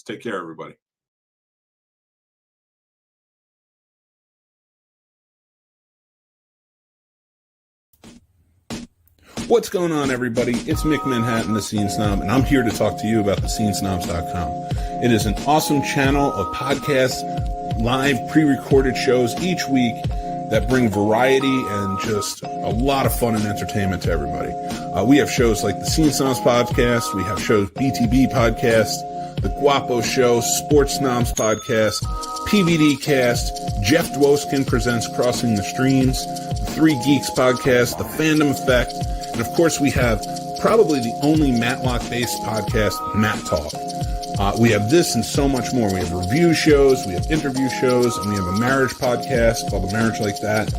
Take care, everybody. What's going on, everybody? It's Mick Manhattan, the Scene Snob, and I'm here to talk to you about the scenesnobs.com. It is an awesome channel of podcasts, live pre-recorded shows each week that bring variety and just a lot of fun and entertainment to everybody. We have shows like the Scene Snobs Podcast. We have shows BTB Podcast, The Guapo Show, Sports Snobs Podcast, PVD Cast, Jeff Dwoskin presents Crossing the Streams, the Three Geeks Podcast, The Fandom Effect, and of course we have probably the only Matlock-based podcast, Matt Talk. We have this and so much more. We have review shows, we have interview shows, and we have a marriage podcast called The Marriage Like That.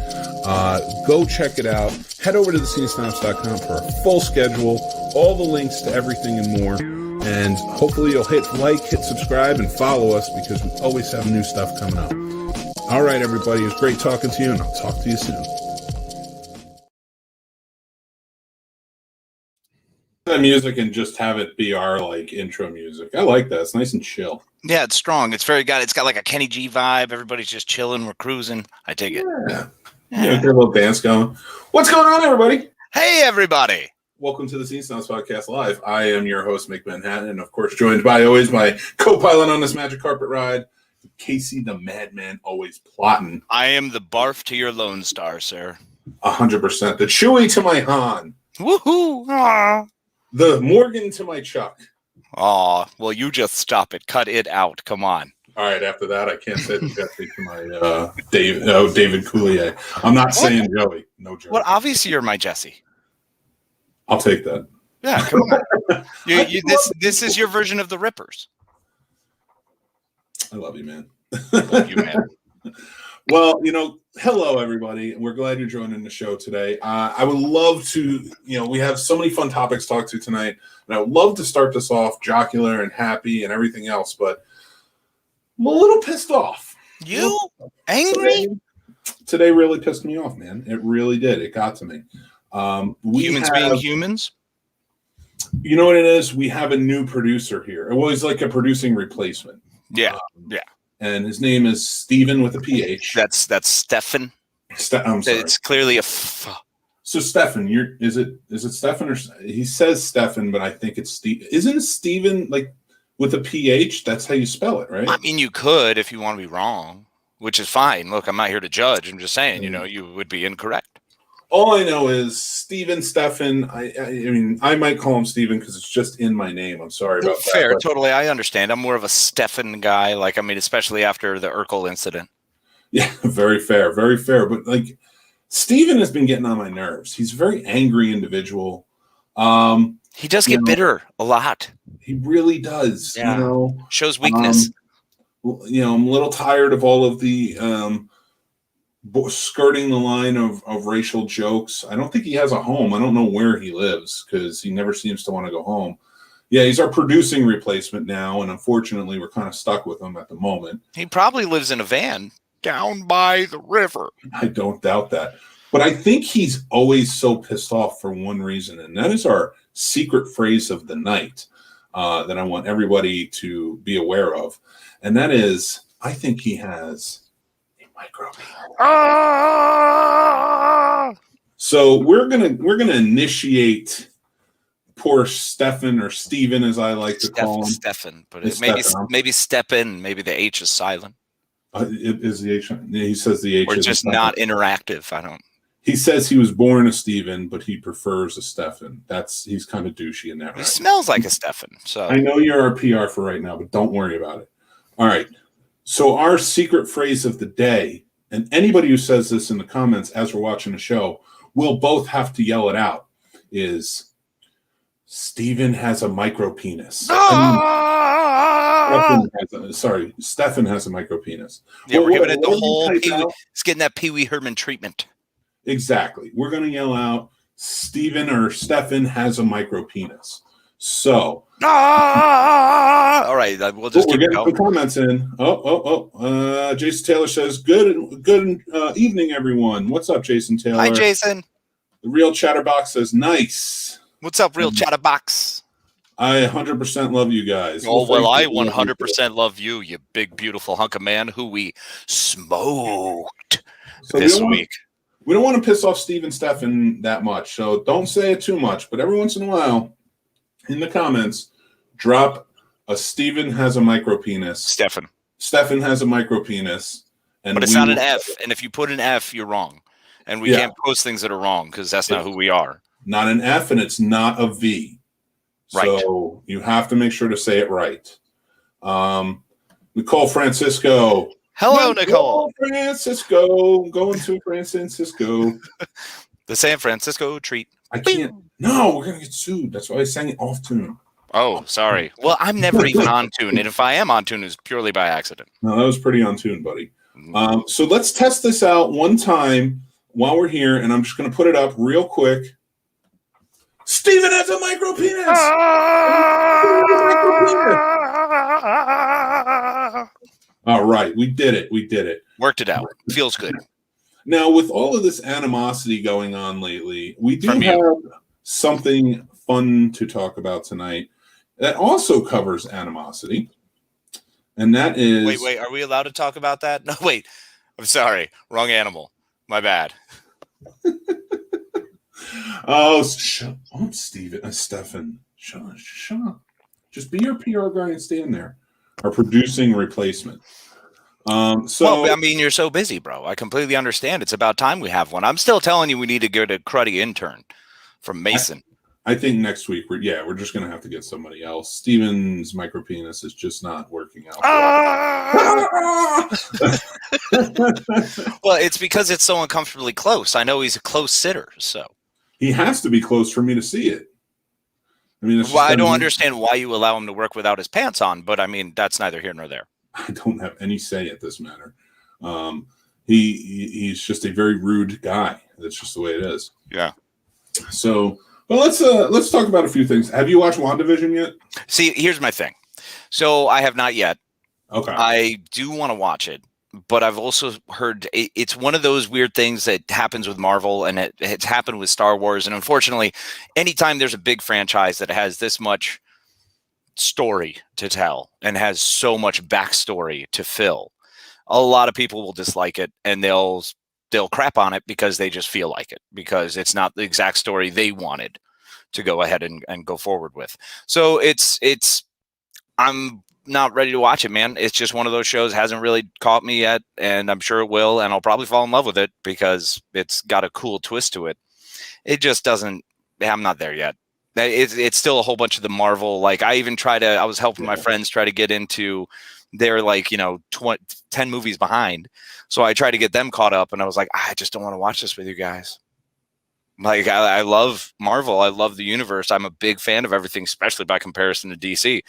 Go check it out. Head over to thescenesnobs.com for a full schedule, all the links to everything and more. And hopefully you'll hit like, hit subscribe, and follow us because we always have new stuff coming up. All right, everybody. It was great talking to you, and I'll talk to you soon. That music and just have it be our intro music. I like that. It's nice and chill. Yeah, it's strong. It's got like a Kenny G vibe. Everybody's just chilling. We're cruising. I take it. Yeah. Get a little dance going. What's going on, everybody? Hey, everybody. Welcome to the Scene Snobs Podcast Live. I am your host, Mick Manhattan, and of course, joined by always my co-pilot on this magic carpet ride, Casey the Madman, always plotting. I am the barf to your Lone Star, sir. 100%. The Chewie to my Han. Woohoo! Aww. The Morgan to my Chuck. Aw, well, you just stop it. Cut it out. Come on. All right, after that, I can't say the Jesse to my David Coulier. I'm not saying Joey. No Joey. Well, obviously, you're my Jesse. I'll take that. Yeah, come on. This is your version of the Rippers. I love you, man. Love you, man. Well, hello, everybody. We're glad you're joining the show today. I would love to, we have so many fun topics to talk to tonight, and I would love to start this off jocular and happy and everything else, but I'm a little pissed off. You? Angry? Today really pissed me off, man. It really did. It got to me. Humans being humans? You know what it is? We have a new producer here. Well, he's like a producing replacement. Yeah, yeah. And his name is Steven with a PH. That's Stefan. I'm sorry. It's clearly a So Stefan, is it Stefan or he says Stefan, but I think it's Steve. Isn't it Steven with a PH? That's how you spell it, right? I mean, you could if you want to be wrong, which is fine. Look, I'm not here to judge. I'm just saying, you would be incorrect. All I know is Stefan. I mean, I might call him Steven because it's just in my name. I'm sorry about that. Fair, totally. I understand. I'm more of a Stefan guy. Especially after the Urkel incident. Yeah, very fair, very fair. But Steven has been getting on my nerves. He's a very angry individual. He does get bitter a lot. He really does. Yeah. Shows weakness. I'm a little tired of all of the skirting the line of racial jokes. I don't think he has a home. I don't know where he lives because he never seems to want to go home. Yeah, he's our producing replacement now, and unfortunately, we're kind of stuck with him at the moment. He probably lives in a van down by the river. I don't doubt that. But I think he's always so pissed off for one reason, and that is our secret phrase of the night that I want everybody to be aware of. And that is, I think he has a micro. So we're gonna initiate poor Stefan, or Steven as I like to call him. Stefan, but maybe step in. Maybe the H is silent. Is the H? He says the H. Or just not interactive. I don't. He says he was born a Steven, but he prefers a Stefan. He's kind of douchey in that. He smells like a Stefan. So I know you're our PR for right now, but don't worry about it. All right. So our secret phrase of the day, and anybody who says this in the comments as we're watching the show, we'll both have to yell it out, is Steven has a micro penis. Stefan has a micro penis. Yeah, we're giving it the whole it's getting that Pee Wee Herman treatment. Exactly. We're going to yell out, Steven or Stefan has a micro penis. So. All right. We'll just keep getting the comments in. Jason Taylor says, good evening, everyone. What's up, Jason Taylor? Hi, Jason. The Real Chatterbox says, nice. What's up, Real Chatterbox? I 100% love you guys. Oh, well, I thank you. 100% love you, you big, beautiful hunk of man who we smoked So this week. We don't want to piss off Steve and Stefan that much, so don't say it too much. But every once in a while, in the comments, drop a Steven has a micro penis. Stefan has a micro penis. But it's not an F, and if you put an F, you're wrong. And we can't post things that are wrong because that's not who we are. Not an F, and it's not a V. Right. So you have to make sure to say it right. Nicole Francisco. Hello, Nicole. Francisco. Going to San Francisco. The San Francisco treat. I can't. No, we're going to get sued. That's why I sang it off tune. Oh, sorry. Well, I'm never even on tune. And if I am on tune, it's purely by accident. No, that was pretty on tune, buddy. So let's test this out one time while we're here. And I'm just going to put it up real quick. Steven has a micro penis. All right. We did it. Worked it out. Feels good. Now, with all of this animosity going on lately, we do have something fun to talk about tonight that also covers animosity. And that is... Wait. Are we allowed to talk about that? No, wait. I'm sorry. Wrong animal. My bad. Oh, shut up, Stefan. Shut up. Just be your PR guy and stand there. Our producing replacement. Well, I mean, you're so busy, bro. I completely understand. It's about time we have one. I'm still telling you we need to get a cruddy intern from Mason. I think next week, we're just going to have to get somebody else. Steven's micro penis is just not working out. Well, it's because it's so uncomfortably close. I know he's a close sitter, so. He has to be close for me to see it. I mean, I don't understand why you allow him to work without his pants on, but I mean, that's neither here nor there. I don't have any say at this matter. He's just a very rude guy. That's just the way it is. Yeah. So, well, let's talk about a few things. Have you watched WandaVision yet? See, here's my thing. So I have not yet. Okay. I do want to watch it, but I've also heard it's one of those weird things that happens with Marvel, and it's happened with Star Wars. And unfortunately, anytime there's a big franchise that has this much story to tell and has so much backstory to fill, a lot of people will dislike it, and they'll crap on it because they just feel like it, because it's not the exact story they wanted to go ahead and go forward with. So I'm not ready to watch it, man. It's just one of those shows, hasn't really caught me yet, and I'm sure it will, and I'll probably fall in love with it because it's got a cool twist to it. It just doesn't, I'm not there yet. It's still a whole bunch of the Marvel, like I was helping my friends try to get into, they're like, 10 movies behind. So I tried to get them caught up, and I was like, I just don't want to watch this with you guys. Like, I love Marvel. I love the universe. I'm a big fan of everything, especially by comparison to DC.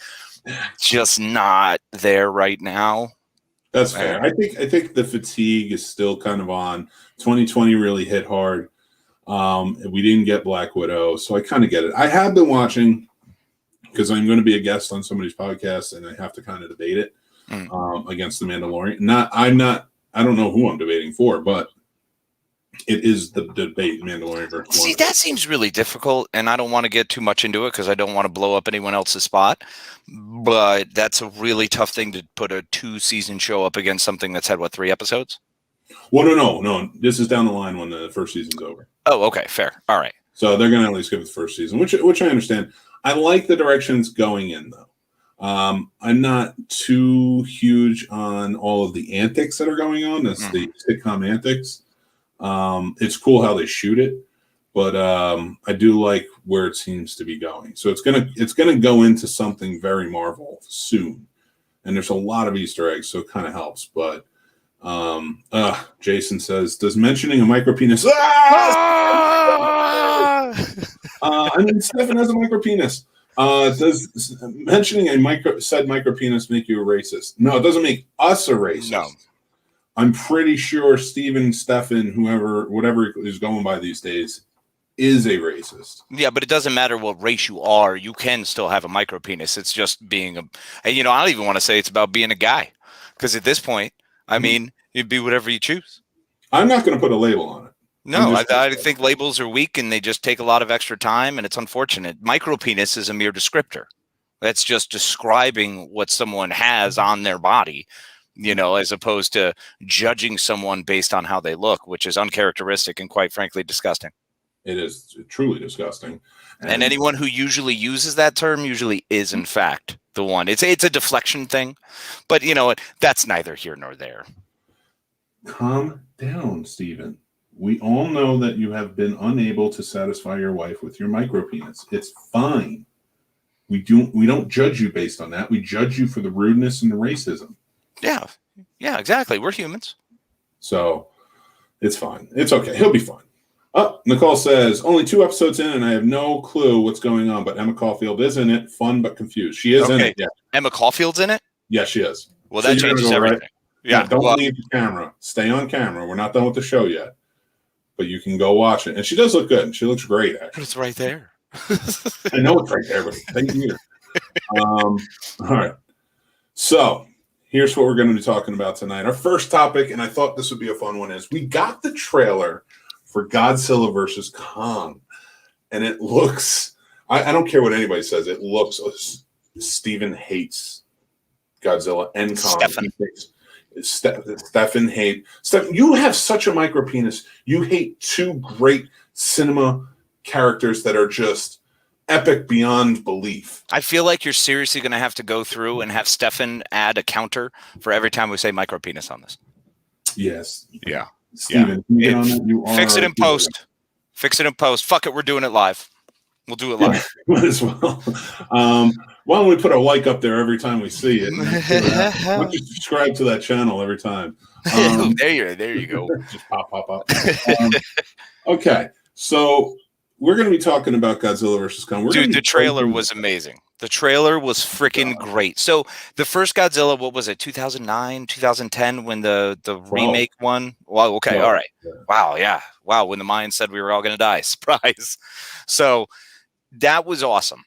Just not there right now. That's fair. I think the fatigue is still kind of on. 2020 really hit hard. We didn't get Black Widow, so I kind of get it. I have been watching because I'm going to be a guest on somebody's podcast, and I have to kind of debate it against The Mandalorian. I don't know who I'm debating for, but it is the debate Mandalorian versus See, that seems really difficult, and I don't want to get too much into it because I don't want to blow up anyone else's spot. But that's a really tough thing to put a 2-season show up against something that's had, 3 episodes? Well, no. This is down the line when the first season's over. Oh, okay, fair. All right. So they're going to at least give it the first season, which I understand. I like the direction it's going in, though. I'm not too huge on all of the antics that are going on. That's the sitcom antics. It's cool how they shoot it, but I do like where it seems to be going. So it's gonna go into something very Marvel soon, and there's a lot of Easter eggs, so it kind of helps. But Jason says, "Does mentioning a micro penis?" Stefan has a micro penis. Does mentioning said micro penis make you a racist? No, it doesn't make us a racist. No. I'm pretty sure Stefan, whatever is going by these days, is a racist. Yeah, but it doesn't matter what race you are. You can still have a micro penis. It's just being I don't even want to say it's about being a guy, because at this point, I mean, you'd be whatever you choose. I'm not going to put a label on it. No, I think labels are weak, and they just take a lot of extra time, and it's unfortunate. Micro penis is a mere descriptor. That's just describing what someone has on their body, as opposed to judging someone based on how they look, which is uncharacteristic and quite frankly disgusting. It is truly disgusting. And anyone who usually uses that term usually is, in fact, the one. It's a deflection thing, but that's neither here nor there. Calm down, Stephen. We all know that you have been unable to satisfy your wife with your micropenis. It's fine. We don't judge you based on that. We judge you for the rudeness and the racism. Yeah, exactly. We're humans. So it's fine. It's okay. He'll be fine. Oh, Nicole says, only 2 episodes in and I have no clue what's going on, but Emma Caulfield is in it. Fun but confused. She is in it. Yeah. Emma Caulfield's in it? Yeah, she is. Well, that changes everything. Right? Yeah, don't leave the camera. Stay on camera. We're not done with the show yet. But you can go watch it. And she does look good. And she looks great, actually. It's right there. I know it's right there, but thank you. All right. So here's what we're going to be talking about tonight. Our first topic, and I thought this would be a fun one, is we got the trailer for Godzilla versus Kong. And it looks, I don't care what anybody says, it looks, Steven hates Godzilla and Kong. Stefan hates. Stefan, you have such a micropenis. You hate 2 great cinema characters that are just epic beyond belief. I feel like you're seriously going to have to go through and have Stefan add a counter for every time we say micropenis on this. Yes. Yeah. Steven, can you get on that? You fix it in post. Fix it in post. Fuck it. We're doing it live. We'll do it live. Might as well. Why don't we put a like up there every time we see it? Why don't you subscribe to that channel every time? There you go. Just pop. Okay. So we're going to be talking about Godzilla versus Kong. Dude, the trailer was amazing. The trailer was freaking great. So the first Godzilla, what was it, 2009, 2010, when the remake one? Well, okay, all right. Wow, yeah. Wow, when the Mayans said we were all going to die. Surprise. So that was awesome.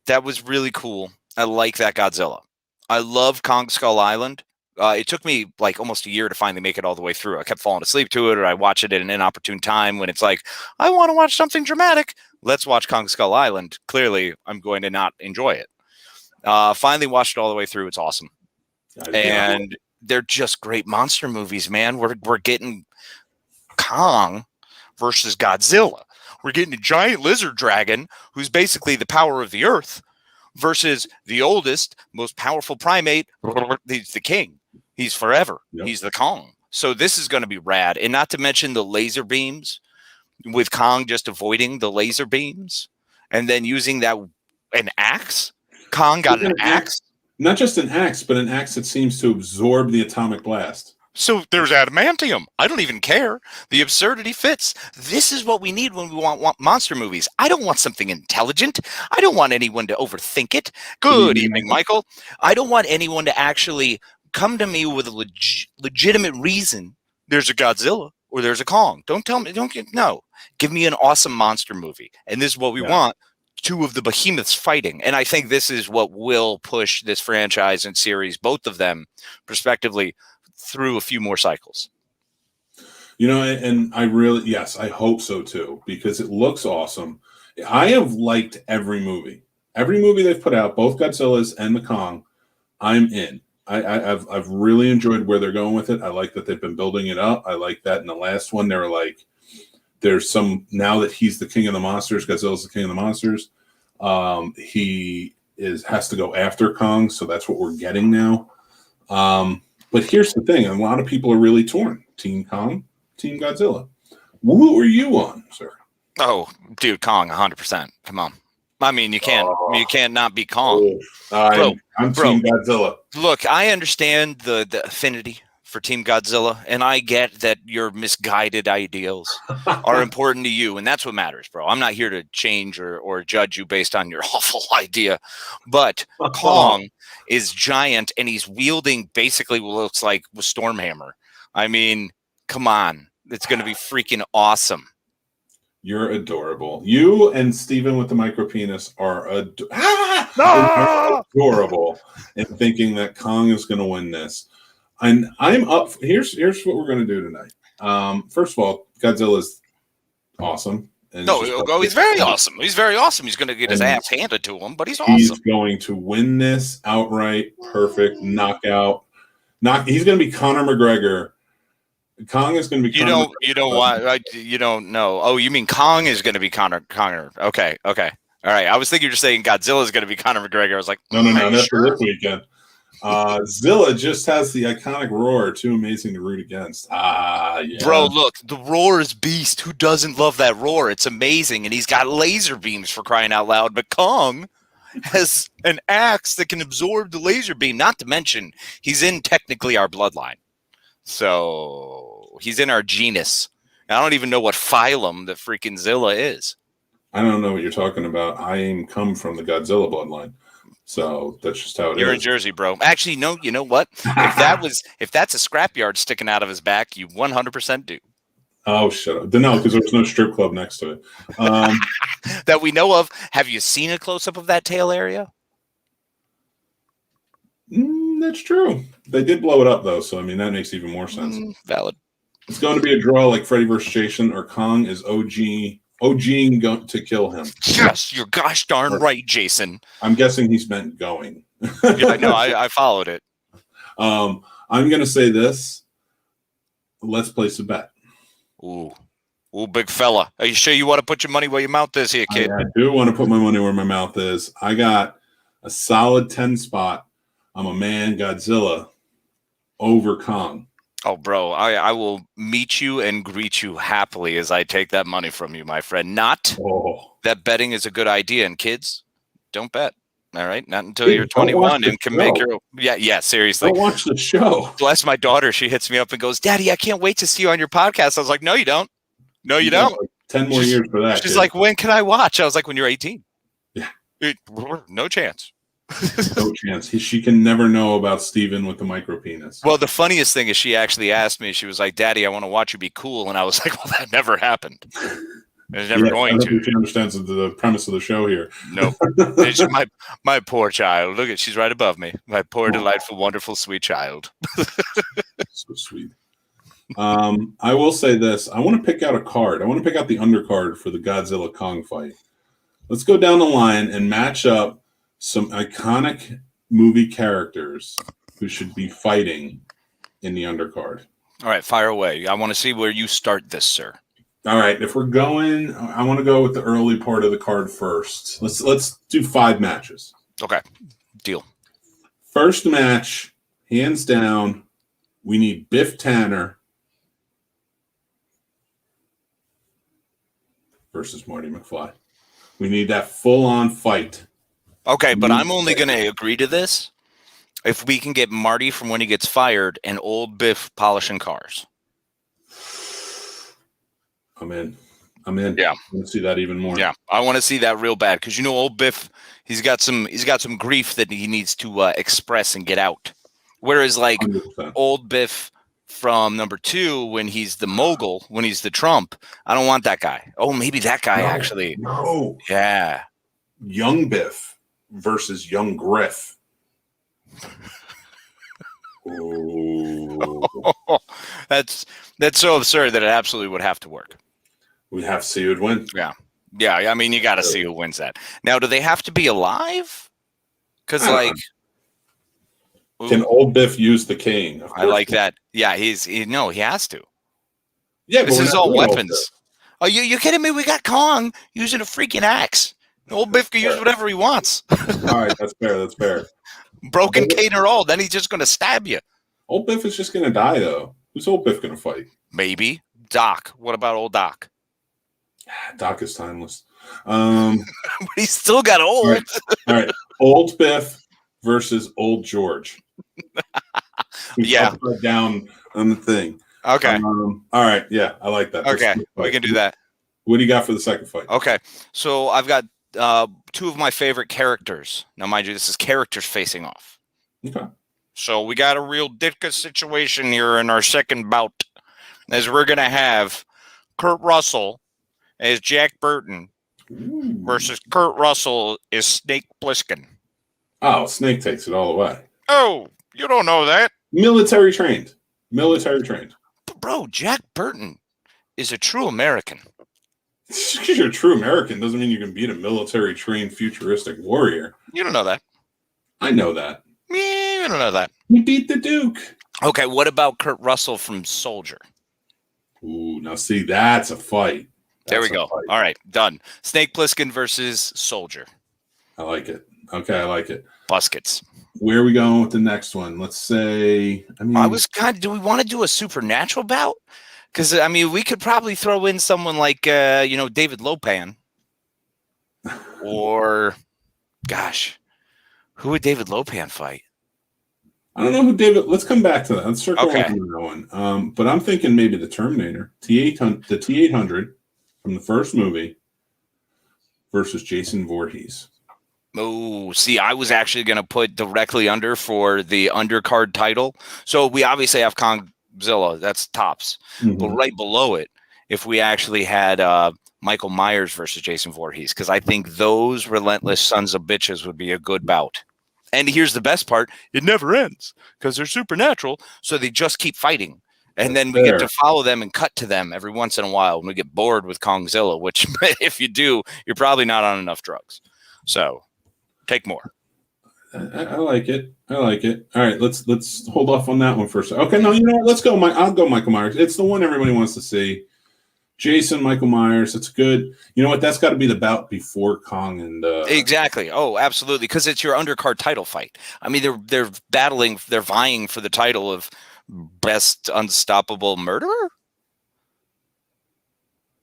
That was really cool. I like that Godzilla. I love Kong Skull Island. It took me like almost a year to finally make it all the way through. I kept falling asleep to it, or I watch it at an inopportune time when it's like, I want to watch something dramatic. Let's watch Kong Skull Island. Clearly, I'm going to not enjoy it. Finally watched it all the way through. It's awesome. And they're just great monster movies, man. We're getting Kong versus Godzilla. We're getting a giant lizard dragon who's basically the power of the earth versus the oldest, most powerful primate. He's the king. He's forever. Yep. He's the Kong. So this is going to be rad. And not to mention the laser beams, with Kong just avoiding the laser beams and then using an axe. Kong got an axe. Not just an axe, but an axe that seems to absorb the atomic blast. So there's adamantium. I don't even care. The absurdity fits. This is what we need when we want monster movies. I don't want something intelligent. I don't want anyone to overthink it. Good evening, Michael. I don't want anyone to actually come to me with a legitimate reason. There's a Godzilla or there's a Kong. Don't tell me. No. Give me an awesome monster movie. And this is what we want. 2 of the behemoths fighting. And I think this is what will push this franchise and series, both of them, respectively, through a few more cycles. And I hope so too, because it looks awesome. I have liked every movie they've put out, both Godzillas and the Kong. I'm in. I've really enjoyed where they're going with it. I like that they've been building it up. I like that in the last one, they were like, there's some, now that he's the king of the monsters, Godzilla's the king of the monsters. He has to go after Kong. So that's what we're getting now. But here's the thing. A lot of people are really torn. Team Kong, Team Godzilla. Who are you on, sir? Oh, dude, Kong, 100%. Come on. I mean, you can't not be Kong. I'm Team Godzilla. Look, I understand the affinity for Team Godzilla, and I get that your misguided ideals are important to you, and that's what matters, bro. I'm not here to change or judge you based on your awful idea, but Kong is giant, and he's wielding basically what looks like a Stormhammer. I mean, come on. It's going to be freaking awesome. You're adorable. You and Steven with the micropenis are adorable in thinking that Kong is going to win this. And I'm up. Here's what we're going to do tonight. First of all, Godzilla is awesome. And No, he's very awesome. He's very awesome. He's going to get his ass handed to him, but he's awesome. He's going to win this outright, perfect knockout. He's going to be Conor McGregor. Kong is going to be. You don't want. You don't know. Oh, you mean Kong is going to be Conor? Okay. All right. I was thinking you're saying Godzilla is going to be Conor McGregor. I was like, no. That's sure? This weekend. Zilla just has the iconic roar, too amazing to root against. Yeah. Bro, look, the roar is beast. Who doesn't love that roar? It's amazing, and he's got laser beams for crying out loud. But Kong has an axe that can absorb the laser beam. Not to mention, he's in technically our bloodline, so he's in our genus. I don't even know what phylum the freaking Zilla is. I don't know what you're talking about. I come from the Godzilla bloodline. So that's just how it is. You're in Jersey, bro. Actually, no, you know what? If that's a scrapyard sticking out of his back, you 100% do. Oh, shut up. No, because there's no strip club next to it. That we know of. Have you seen a close-up of that tail area? That's true. They did blow it up, though. So, I mean, that makes even more sense. Valid. It's going to be a draw like Freddy vs. Jason, or Kong is OGing to kill him. Yes, you're gosh darn right, Jason. I'm guessing he's meant going. Yeah, no, I followed it. I'm going to say this. Let's place a bet. Ooh, big fella. Are you sure you want to put your money where your mouth is here, kid? I do want to put my money where my mouth is. I got a solid 10 spot. I'm a man, Godzilla, over Kong. Oh, bro, I will meet you and greet you happily as I take that money from you, my friend. That betting is a good idea. And kids, don't bet. All right? Not until you're 21 and can make your... Yeah, seriously. Don't watch the show. Bless my daughter. She hits me up and goes, Daddy, I can't wait to see you on your podcast. I was like, no, you don't. No, you don't. Like 10 more years for that. She's like, when can I watch? I was like, when you're 18. Yeah. No chance. No chance. She can never know about Steven with the micro penis. Well, the funniest thing is she actually asked me, she was like, Daddy, I want to watch you be cool. And I was like, well, that never happened. It's never going to. She understands the premise of the show here. No. My poor child. Look at, she's right above me. My poor, delightful, wonderful, sweet child. So sweet. I will say this. I want to pick out a card. I want to pick out the undercard for the Godzilla Kong fight. Let's go down the line and match up some iconic movie characters who should be fighting in the undercard. All right, fire away. I want to see where you start this, sir. All right, if we're going, I want to go with the early part of the card first. Let's do 5 matches. Okay, deal. First match, hands down, we need Biff Tanner versus Marty McFly. We need that full-on fight. Okay, but I'm only going to agree to this if we can get Marty from when he gets fired and old Biff polishing cars. I'm in. Yeah, I want to see that even more. Yeah, I want to see that real bad because old Biff, he's got some grief that he needs to express and get out. Whereas like 100%. Old Biff from number 2, when he's the mogul, when he's the Trump, I don't want that guy. Oh, maybe that guy actually. No. Yeah. Young Biff versus young Griff. That's so absurd that it absolutely would have to work. We have to see who'd win. Yeah. I mean, you got to see who wins that. Now, do they have to be alive? Because like, can old Biff use the cane? I like that. Yeah, he has to. Yeah, this is all weapons. Oh, you kidding me? We got Kong using a freaking axe. Old Biff can use whatever he wants. All right, that's fair. Broken cane or all, then he's just going to stab you. Old Biff is just going to die, though. Who's old Biff going to fight? Maybe Doc. What about old Doc? Doc is timeless. But he's still got old. All right. Old Biff versus old George. Yeah. Down on the thing. Okay. All right. Yeah, I like that. Okay, we can do that. What do you got for the second fight? Okay. So I've got 2 of my favorite characters. Now, mind you, this is characters facing off. Okay. So we got a real Ditka situation here in our second bout, as we're going to have Kurt Russell as Jack Burton versus Kurt Russell as Snake Plissken. Oh, Snake takes it all away. Oh, you don't know that? Military trained. Bro, Jack Burton is a true American. Just because you're a true American doesn't mean you can beat a military-trained futuristic warrior. You don't know that. I know that. You don't know that. He beat the Duke. Okay, what about Kurt Russell from Soldier? Ooh, now see, that's a fight. There we go. All right, done. Snake Plissken versus Soldier. I like it. Okay, I like it. Buskets. Where are we going with the next one? Let's say, do we want to do a supernatural bout? Because, I mean, we could probably throw in someone like, David Lopan. Or, gosh, who would David Lopan fight? I don't know who David. Let's come back to that. Let's circle back on that one. But I'm thinking maybe the Terminator, the T-800 from the first movie versus Jason Voorhees. Oh, see, I was actually going to put directly under for the undercard title. So we obviously have Godzilla. That's tops. Mm-hmm. But right below it, if we actually had Michael Myers versus Jason Voorhees, because I think those relentless sons of bitches would be a good bout. And here's the best part. It never ends because they're supernatural. So they just keep fighting. And then we get to follow them and cut to them every once in a while when we get bored with Kongzilla, which if you do, you're probably not on enough drugs. So take more. I like it. I like it. All right, let's hold off on that one for a second. Okay, no, you know what? Let's go. I'll go Michael Myers. It's the one everybody wants to see. Jason, Michael Myers. It's good. You know what? That's got to be the bout before Kong and exactly. Oh, absolutely. Because it's your undercard title fight. I mean, they're battling. They're vying for the title of best unstoppable murderer.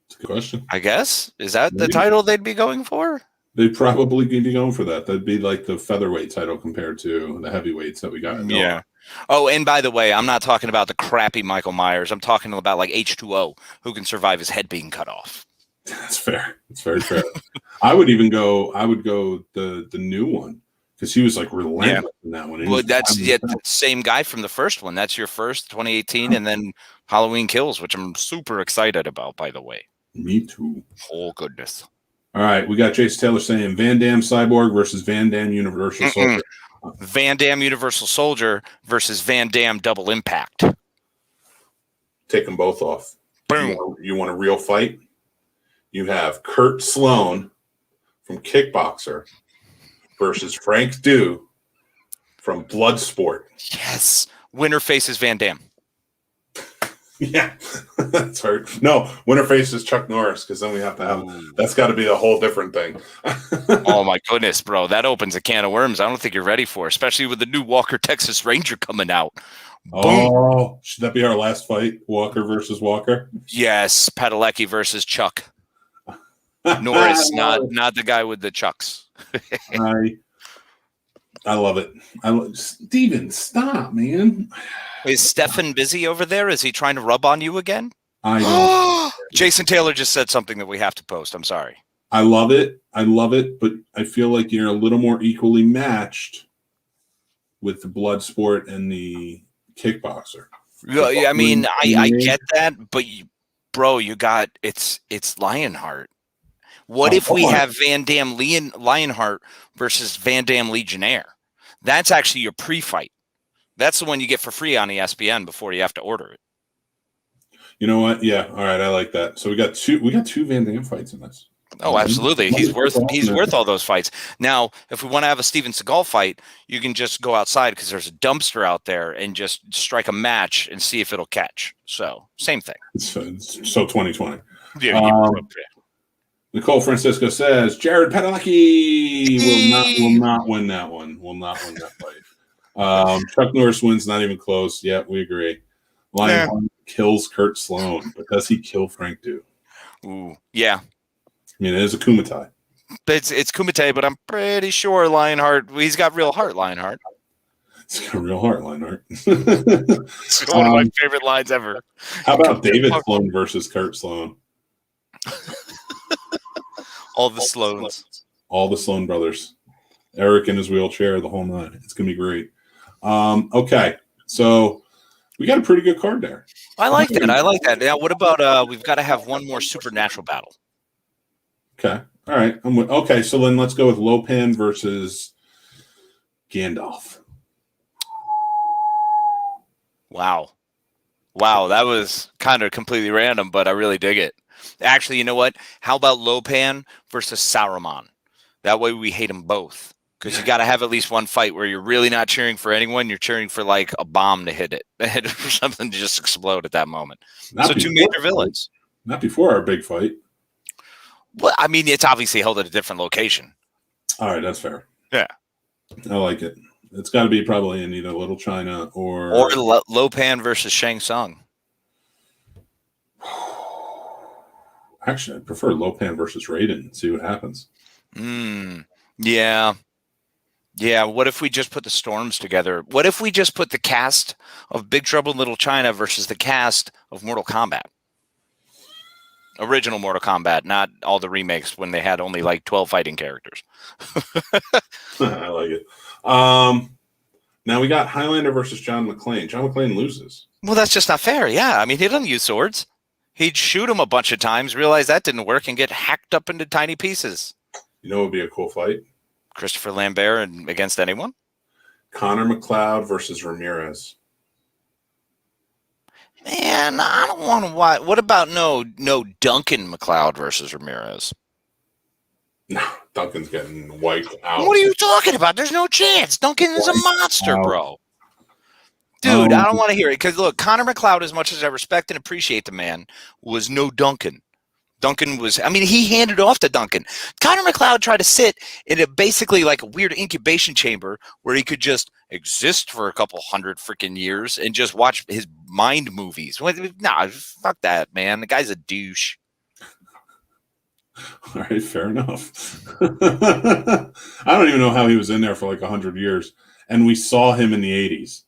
That's a good question. I guess is that the title they'd be going for? They'd probably be going for that. That'd be like the featherweight title compared to the heavyweights that we got. Yeah. Oh, and by the way, I'm not talking about the crappy Michael Myers. I'm talking about like H2O, who can survive his head being cut off. That's fair. It's very fair. I would go the new one because he was like relentless in that one. Well, that's the same guy from the first one. That's your first 2018, and then Halloween Kills, which I'm super excited about, by the way. Me too. Oh, goodness. All right, we got Jason Taylor saying Van Damme Cyborg versus Van Damme Universal Soldier. Van Damme Universal Soldier versus Van Damme Double Impact. Take them both off. Boom. You want a real fight? You have Kurt Sloan from Kickboxer versus Frank Du from Bloodsport. Yes. Winner faces Van Damme. Yeah, that's hard. No, winner faces Chuck Norris because then we have to have that's got to be a whole different thing. Oh my goodness, bro, that opens a can of worms. I don't think you're ready for, especially with the new Walker Texas Ranger coming out. Boom. Oh, should that be our last fight? Walker versus Walker? Yes, Padalecki versus Chuck Norris, not the guy with the chucks. I love it. Steven, stop, man. Is Stefan busy over there? Is he trying to rub on you again? I don't. Jason Taylor just said something that we have to post. I'm sorry. I love it. But I feel like you're a little more equally matched with the Bloodsport and the Kickboxer. I mean, I get that, but bro, you got it's Lionheart. What if we have Van Damme Lionheart versus Van Damme Legionnaire? That's actually your pre-fight. That's the one you get for free on ESPN before you have to order it. You know what? Yeah. All right. I like that. So we got two Van Damme fights in this. Oh, absolutely. He's worth all those fights. Now, if we want to have a Steven Seagal fight, you can just go outside because there's a dumpster out there and just strike a match and see if it'll catch. So same thing. So 2020. Yeah. Nicole Francisco says Jared Padalecki will not win that one. Will not win that fight. Chuck Norris wins, not even close. Yeah, we agree. Lionheart kills Kurt Sloan, but does he kill Frank Du? Ooh, yeah. I mean, it is a Kumite. It's Kumite, but I'm pretty sure Lionheart. He's got real heart, Lionheart. It's got a real heart, Lionheart. It's one of my favorite lines ever. How about David Sloan versus Kurt Sloan? All the Sloans. All the Sloan brothers. Eric in his wheelchair, the whole nine. It's going to be great. Okay, so we got a pretty good card there. I like that. Now, what about we've got to have one more supernatural battle. Okay. All right. Okay, so then let's go with Lopan versus Gandalf. Wow, that was kind of completely random, but I really dig it. Actually, you know what? How about Lopan versus Saruman? That way we hate them both. Because you got to have at least one fight where you're really not cheering for anyone. You're cheering for like a bomb to hit it or something to just explode at that moment. Not so two major villains. Not before our big fight. Well, I mean, it's obviously held at a different location. All right, that's fair. Yeah. I like it. It's got to be probably in either Little China or Lopan versus Shang Tsung. Actually, I prefer Lopan versus Raiden. See what happens. Yeah. Yeah. What if we just put the storms together? What if we just put the cast of Big Trouble in Little China versus the cast of Mortal Kombat? Original Mortal Kombat, not all the remakes when they had only like 12 fighting characters. I like it. Now we got Highlander versus John McClane. John McClane loses. Well, that's just not fair. Yeah. I mean, he doesn't use swords. He'd shoot him a bunch of times, realize that didn't work, and get hacked up into tiny pieces. You know what would be a cool fight? Christopher Lambert and against anyone? Connor McLeod versus Ramirez. Man, I don't want to watch. What about no Duncan McLeod versus Ramirez? No, Duncan's getting wiped out. What are you talking about? There's no chance. Duncan is a monster, bro. Dude, I don't want to hear it. Because, look, Connor McLeod, as much as I respect and appreciate the man, was no Duncan. Duncan was, I mean, he handed off to Duncan. Connor McLeod tried to sit in basically like a weird incubation chamber where he could just exist for a couple hundred freaking years and just watch his mind movies. Nah, fuck that, man. The guy's a douche. All right, fair enough. I don't even know how he was in there for like 100 years. And we saw him in the 80s.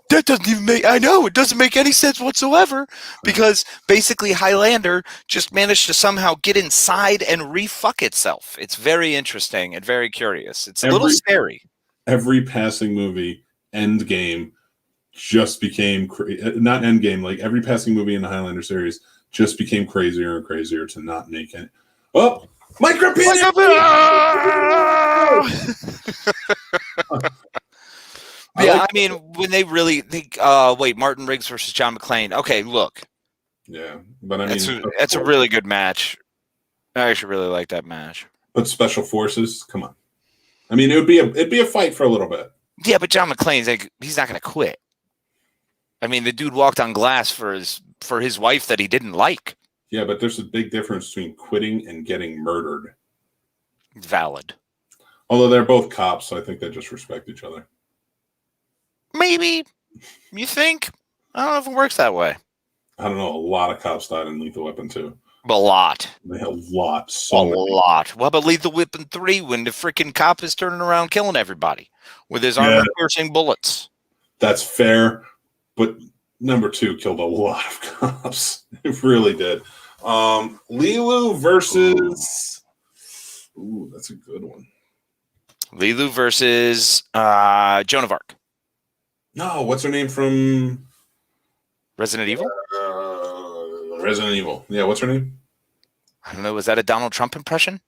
That doesn't even make, I know, it doesn't make any sense whatsoever because basically Highlander just managed to somehow get inside and re-fuck itself. It's very interesting and very curious. It's a little scary. Every passing movie, Endgame, just became, not Endgame, like every passing movie in the Highlander series just became crazier and crazier to not make it. Oh, micropenis! Yeah, I mean, when they really think, wait, Martin Riggs versus John McClane. Okay, look. Yeah, but I mean, that's a really good match. I actually really like that match. But Special Forces, come on. I mean, it'd be a fight for a little bit. Yeah, but John McClane's like, he's not going to quit. I mean, the dude walked on glass for his wife that he didn't like. Yeah, but there's a big difference between quitting and getting murdered. Valid. Although they're both cops, so I think they just respect each other. Maybe. You think? I don't know if it works that way. I don't know. A lot of cops died in Lethal Weapon 2. A lot. A lot. A lot. What about Lethal Weapon 3 when the freaking cop is turning around killing everybody with his armor-piercing bullets? That's fair, but number 2 killed a lot of cops. It really did. Lilu versus... Ooh, that's a good one. Lilu versus Joan of Arc. No, what's her name from Resident Evil? Resident Evil. Yeah, what's her name? I don't know. Was that a Donald Trump impression?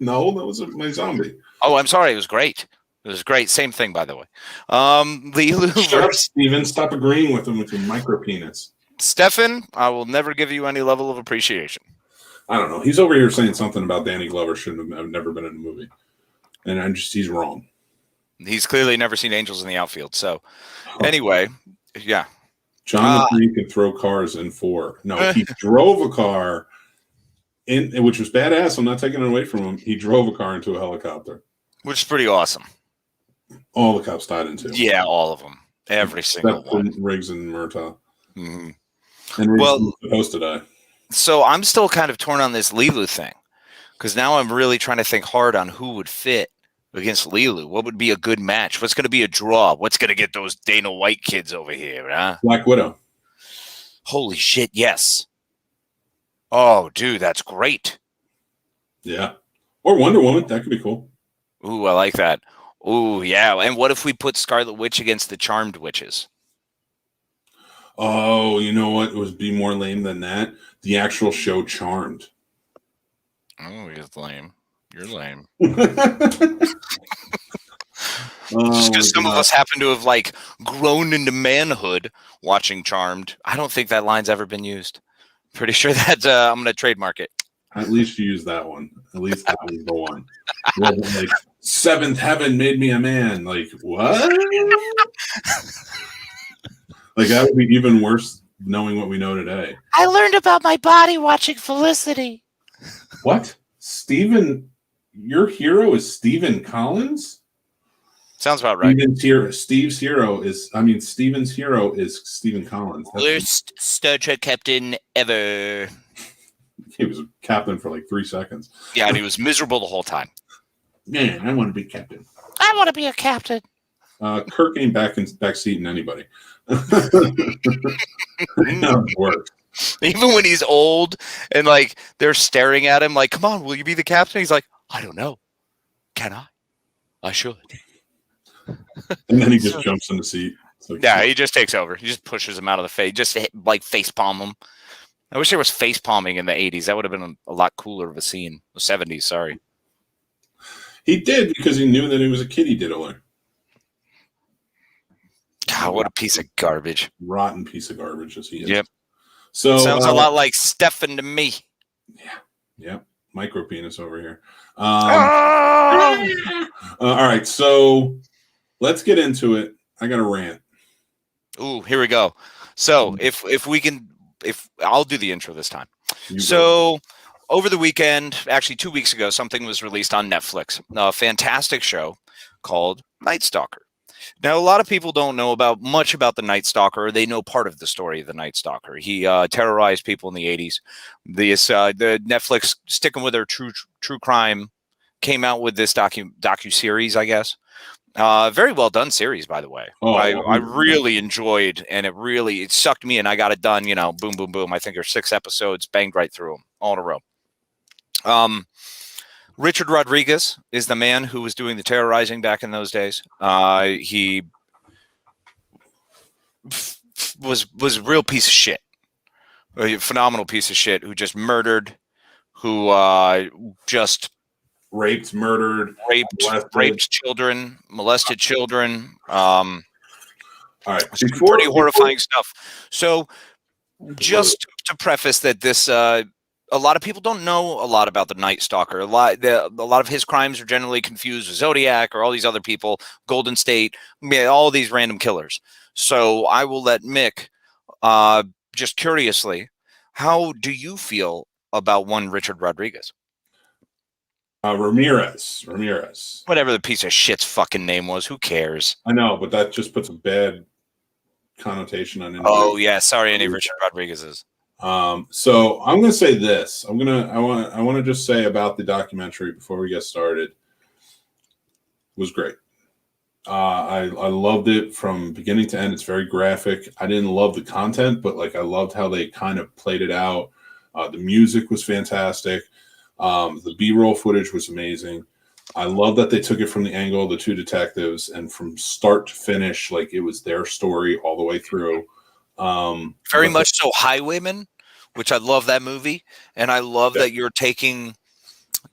No, that was my zombie. Oh, I'm sorry. It was great. It was great. Same thing, by the way. Lilu versus Steven, stop agreeing with him with your micro penis. Stefan, I will never give you any level of appreciation. I don't know. He's over here saying something about Danny Glover shouldn't have never been in a movie. And he's wrong. He's clearly never seen Angels in the Outfield. So, anyway, yeah. John McClane could throw cars in 4. No, he drove a car, which was badass. I'm not taking it away from him. He drove a car into a helicopter. Which is pretty awesome. All the cops died in 2. Yeah, all of them. Every single one. Riggs and Murtaugh. Mm-hmm. And Riggs was supposed to die. So I'm still kind of torn on this Lilu thing. Because now I'm really trying to think hard on who would fit against Lilu. What would be a good match? What's going to be a draw? What's going to get those Dana White kids over here, huh? Black Widow. Holy shit, yes. Oh, dude, that's great. Yeah. Or Wonder Woman. That could be cool. Ooh, I like that. Ooh, yeah. And what if we put Scarlet Witch against the Charmed Witches? Oh, you know what? It would be more lame than that. The actual show Charmed. Oh, he's lame. You're lame. Just because some of us happen to have like grown into manhood watching Charmed. I don't think that line's ever been used. Pretty sure that I'm going to trademark it. At least you use that one. At least that was the one. Like, seventh heaven made me a man. Like, what? Like, that would be even worse knowing what we know today. I learned about my body watching Felicity. What? Stephen, your hero is Stephen Collins? Sounds about right. Steven's hero is Stephen Collins. Worst Star Trek captain ever. He was a captain for like 3 seconds. Yeah, and he was miserable the whole time. Man, I want to be captain. I want to be a captain. Kirk ain't backseating anybody. Work. Even when he's old and like they're staring at him like, come on, will you be the captain? He's like, I don't know. Can I? I should. And then he just jumps in the seat. Like, yeah, he just takes over. He just pushes him out of the face. Just like face palm him. I wish there was face palming in the 80s. That would have been a lot cooler of a scene. The 70s, sorry. He did because he knew that he was a kitty diddler. God, what a piece of garbage. Rotten piece of garbage as he is. Yep. So sounds a lot like Stefan to me. Yeah. Micro penis over here. All right, so let's get into it. I got a rant. Ooh, here we go. So if I'll do the intro this time. Over the weekend, actually 2 weeks ago, something was released on Netflix. A fantastic show called Night Stalker. Now, a lot of people don't know much about the Night Stalker. They know part of the story of the Night Stalker. He terrorized people in the 80s. The Netflix, sticking with their true crime, came out with this docu-series, I guess. Very well done series, by the way. I really enjoyed, and it sucked me in. I got it done, boom, boom, boom. I think there's 6 episodes, banged right through them, all in a row. Richard Rodriguez is the man who was doing the terrorizing back in those days. He was a real piece of shit, a phenomenal piece of shit who just murdered, who just raped children, molested children. All right, pretty horrifying stuff. So, just to preface that, this a lot of people don't know a lot about the Night Stalker. A lot of his crimes are generally confused with Zodiac or all these other people, Golden State, all these random killers. So I will let Mick, just curiously, how do you feel about one Richard Rodriguez? Ramirez. Whatever the piece of shit's fucking name was, who cares? I know, but that just puts a bad connotation on it. Oh yeah, sorry, any Richard Rodriguez's. So I'm going to say this. I want to just say about the documentary before we get started. It was great. I loved it from beginning to end. It's very graphic. I didn't love the content, but I loved how they kind of played it out. The music was fantastic. The B-roll footage was amazing. I love that they took it from the angle of the 2 detectives and from start to finish, it was their story all the way through. Very much so Highwayman, which I love that movie, and I love that you're taking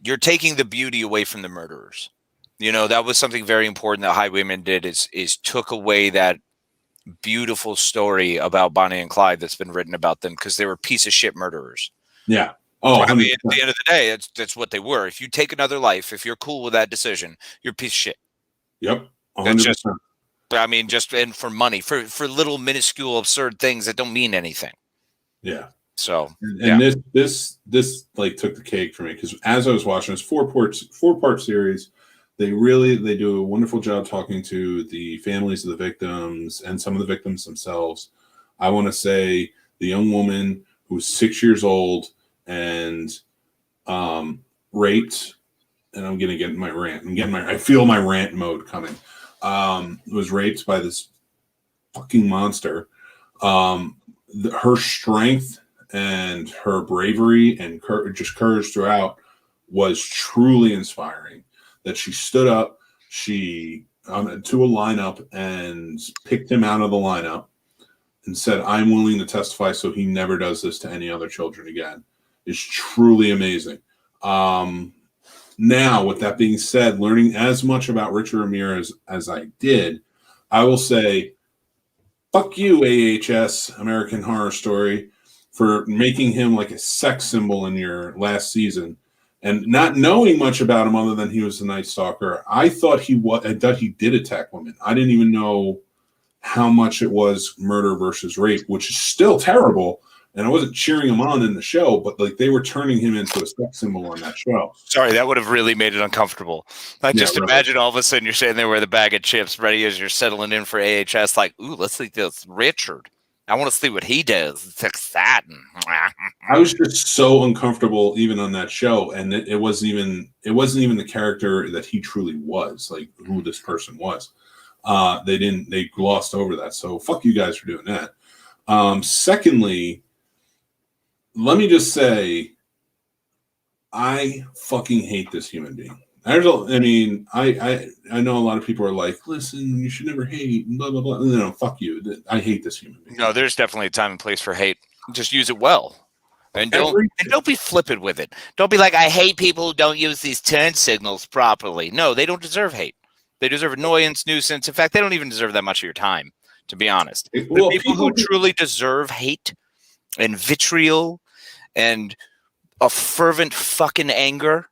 the beauty away from the murderers. That was something very important that Highwayman did is took away that beautiful story about Bonnie and Clyde that's been written about them because they were piece of shit murderers. Yeah. Oh, I mean, at the end of the day, that's what they were. If you take another life, if you're cool with that decision, you're a piece of shit. Yep. 100%. And for money, for little minuscule absurd things that don't mean anything. Yeah. So this took the cake for me because as I was watching this 4-part series, they do a wonderful job talking to the families of the victims and some of the victims themselves. I want to say the young woman who was 6 years old and raped, and I'm gonna get in my rant. I feel my rant mode coming. Was raped by this fucking monster. Her strength and her bravery and just courage throughout was truly inspiring. That she stood up, to a lineup and picked him out of the lineup and said, "I'm willing to testify so he never does this to any other children again." Is truly amazing. Now, with that being said, learning as much about Richard Ramirez as I did, I will say, fuck you, AHS, American Horror Story. for making him like a sex symbol in your last season, and not knowing much about him other than he was the Night Stalker. I thought he did attack women. I didn't even know how much it was murder versus rape, which is still terrible. And I wasn't cheering him on in the show, but like they were turning him into a sex symbol on that show. Sorry, that would have really made it uncomfortable. Just imagine all of a sudden you're sitting there with a bag of chips ready as you're settling in for AHS. Like, ooh, let's see this Richard. I want to see what he does. It's exciting. I was just so uncomfortable even on that show, and it wasn't even the character that he truly was, like who this person was. They glossed over that. So fuck you guys for doing that. Secondly, let me just say, I fucking hate this human being. I know a lot of people are like, listen, you should never hate, blah, blah, blah. No, fuck you. I hate this human being. No, there's definitely a time and place for hate. Just use it well. And don't be flippant with it. Don't be like, I hate people who don't use these turn signals properly. No, they don't deserve hate. They deserve annoyance, nuisance. In fact, they don't even deserve that much of your time, to be honest. The people who truly deserve hate and vitriol and a fervent fucking anger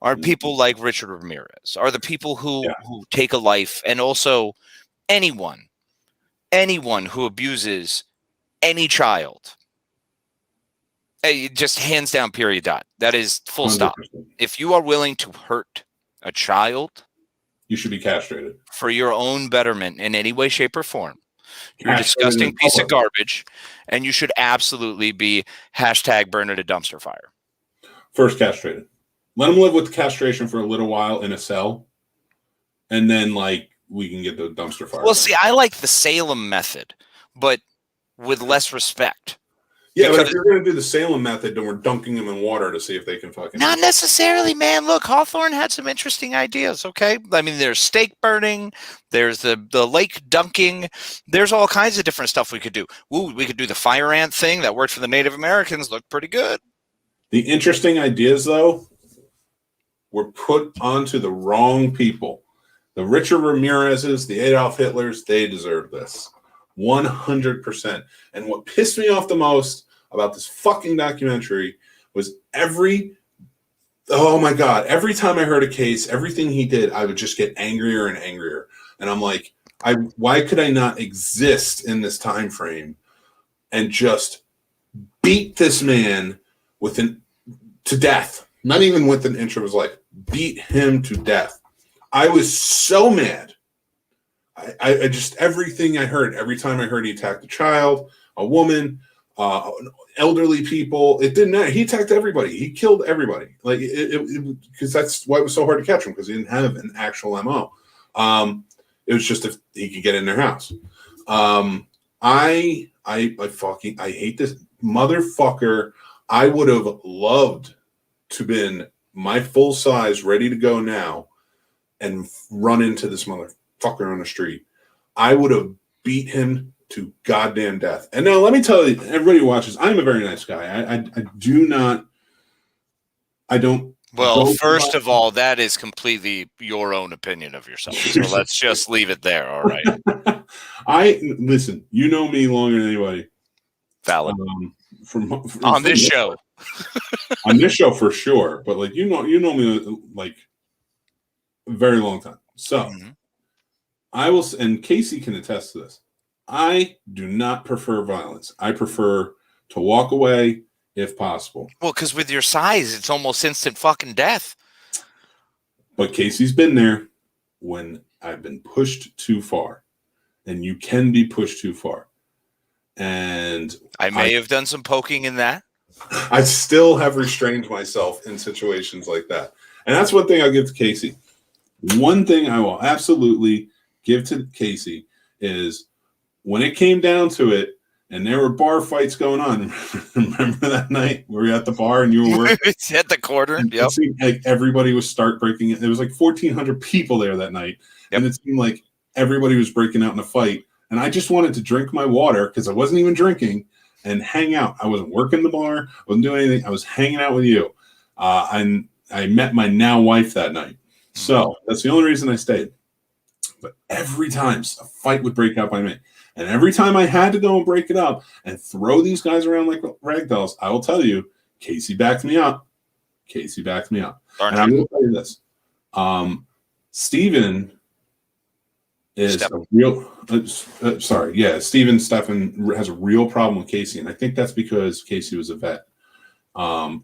are people like Richard Ramirez, are the people who take a life, and also anyone who abuses any child. Just hands down, period, dot. That is full 100%. Stop. If you are willing to hurt a child, you should be castrated for your own betterment in any way, shape, or form. You're a disgusting piece of garbage, and you should absolutely be #burn at a dumpster fire. First castrated. Let him live with castration for a little while in a cell, and then like we can get the dumpster fire. Well, see, I like the Salem method, but with less respect. Yeah, but if you're going to do the Salem method, then we're dunking them in water to see if they can fucking... Not necessarily, man. Look, Hawthorne had some interesting ideas, okay? I mean, there's stake burning. There's the lake dunking. There's all kinds of different stuff we could do. Ooh, we could do the fire ant thing. That worked for the Native Americans. Looked pretty good. The interesting ideas, though, were put onto the wrong people. The Richard Ramirez's, the Adolf Hitlers, they deserve this. 100%. And what pissed me off the most about this fucking documentary was oh my God, every time I heard a case, everything he did, I would just get angrier and angrier. And I'm like, why could I not exist in this time frame and just beat this man to death? Not even with an inch of his life. Beat him to death. I was so mad. I just, everything I heard, every time I heard he attacked a child, a woman, elderly people, it didn't matter. He attacked everybody. He killed everybody. Like because that's why it was so hard to catch him, because he didn't have an actual MO. It was just if he could get in their house. I hate this motherfucker. I would have loved to been my full size, ready to go now, and run into this motherfucker on the street. I would have beat him to goddamn death. And now let me tell you, everybody who watches, I'm a very nice guy. First of all, that is completely your own opinion of yourself. So let's just leave it there. All right. Listen, you know me longer than anybody. Valid. On this show. On this show for sure. But like, you know me like a very long time. So I will, and Casey can attest to this, I do not prefer violence. I prefer to walk away if possible. Well, because with your size, it's almost instant fucking death. But Casey's been there when I've been pushed too far. And you can be pushed too far. And I may have done some poking in that. I still have restrained myself in situations like that. And that's one thing I'll give to Casey. One thing I will absolutely give to Casey is when it came down to it, and there were bar fights going on. Remember that night we were at the bar and you were working? It's at the corner. Yep. It seemed like everybody was start breaking it. There was like 1,400 people there that night. Yep. And it seemed like everybody was breaking out in a fight. And I just wanted to drink my water because I wasn't even drinking and hang out. I wasn't working the bar. I wasn't doing anything. I was hanging out with you. And I met my now wife that night. So that's the only reason I stayed. But every time a fight would break out by me. And every time I had to go and break it up and throw these guys around like ragdolls, I will tell you, Casey backed me up. Casey backed me up. Darn and I'm going to tell you this. Steven is a real Steven Stefan has a real problem with Casey, and I think that's because Casey was a vet.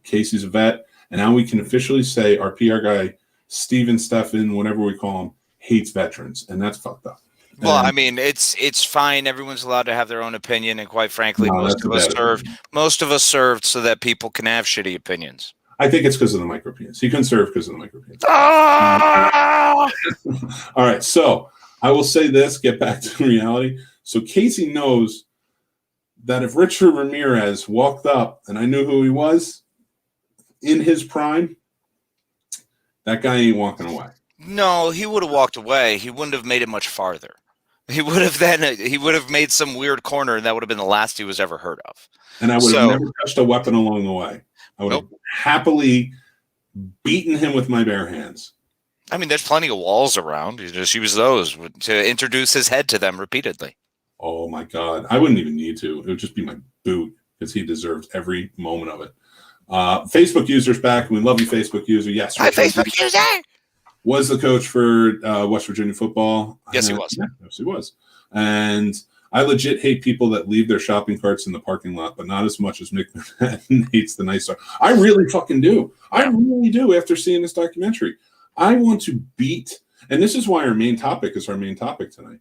Casey's a vet, and now we can officially say our PR guy, Steven Stefan, whatever we call him, hates veterans, and that's fucked up. Well, I mean, it's fine. Everyone's allowed to have their own opinion, and quite frankly, most of us served so that people can have shitty opinions. I think it's because of the micropenis. He couldn't serve because of the micropenis. All right, so I will say this, get back to reality. So Casey knows that if Richard Ramirez walked up and I knew who he was in his prime, that guy ain't walking away. No, he would have walked away. He wouldn't have made it much farther. He would have made some weird corner, and that would have been the last he was ever heard of. And I would have never touched a weapon along the way. I would have happily beaten him with my bare hands. I mean, there's plenty of walls around. You just use those to introduce his head to them repeatedly. Oh, my God. I wouldn't even need to. It would just be my boot because he deserves every moment of it. Facebook user's back. We love you, Facebook user. Yes. Hi, Facebook user. Was the coach for West Virginia football. Yes, he was. Yeah, yes, he was. And I legit hate people that leave their shopping carts in the parking lot, but not as much as Mick hates the Night Stalker. I really fucking do. I really do after seeing this documentary. I want to beat, and this is why our main topic is our main topic tonight.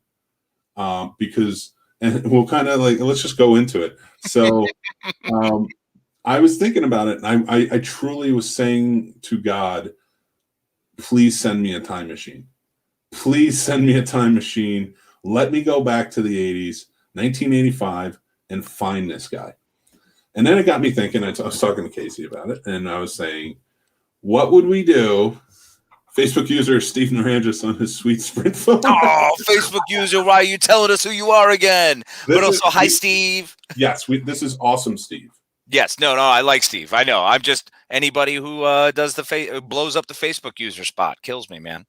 Because, and we'll kind of let's just go into it. So I was thinking about it, and I truly was saying to God, please send me a time machine. Please send me a time machine. Let me go back to the 80s, 1985, and find this guy. And then it got me thinking, I was talking to Casey about it, and I was saying, what would we do? Facebook user Steve Narangis on his sweet Sprint phone. Oh, Facebook user, why are you telling us who you are again? But also, hi, Steve. Yes, this is awesome, Steve. Yes, no, I like Steve. I know. I'm just anybody who does blows up the Facebook user spot kills me, man.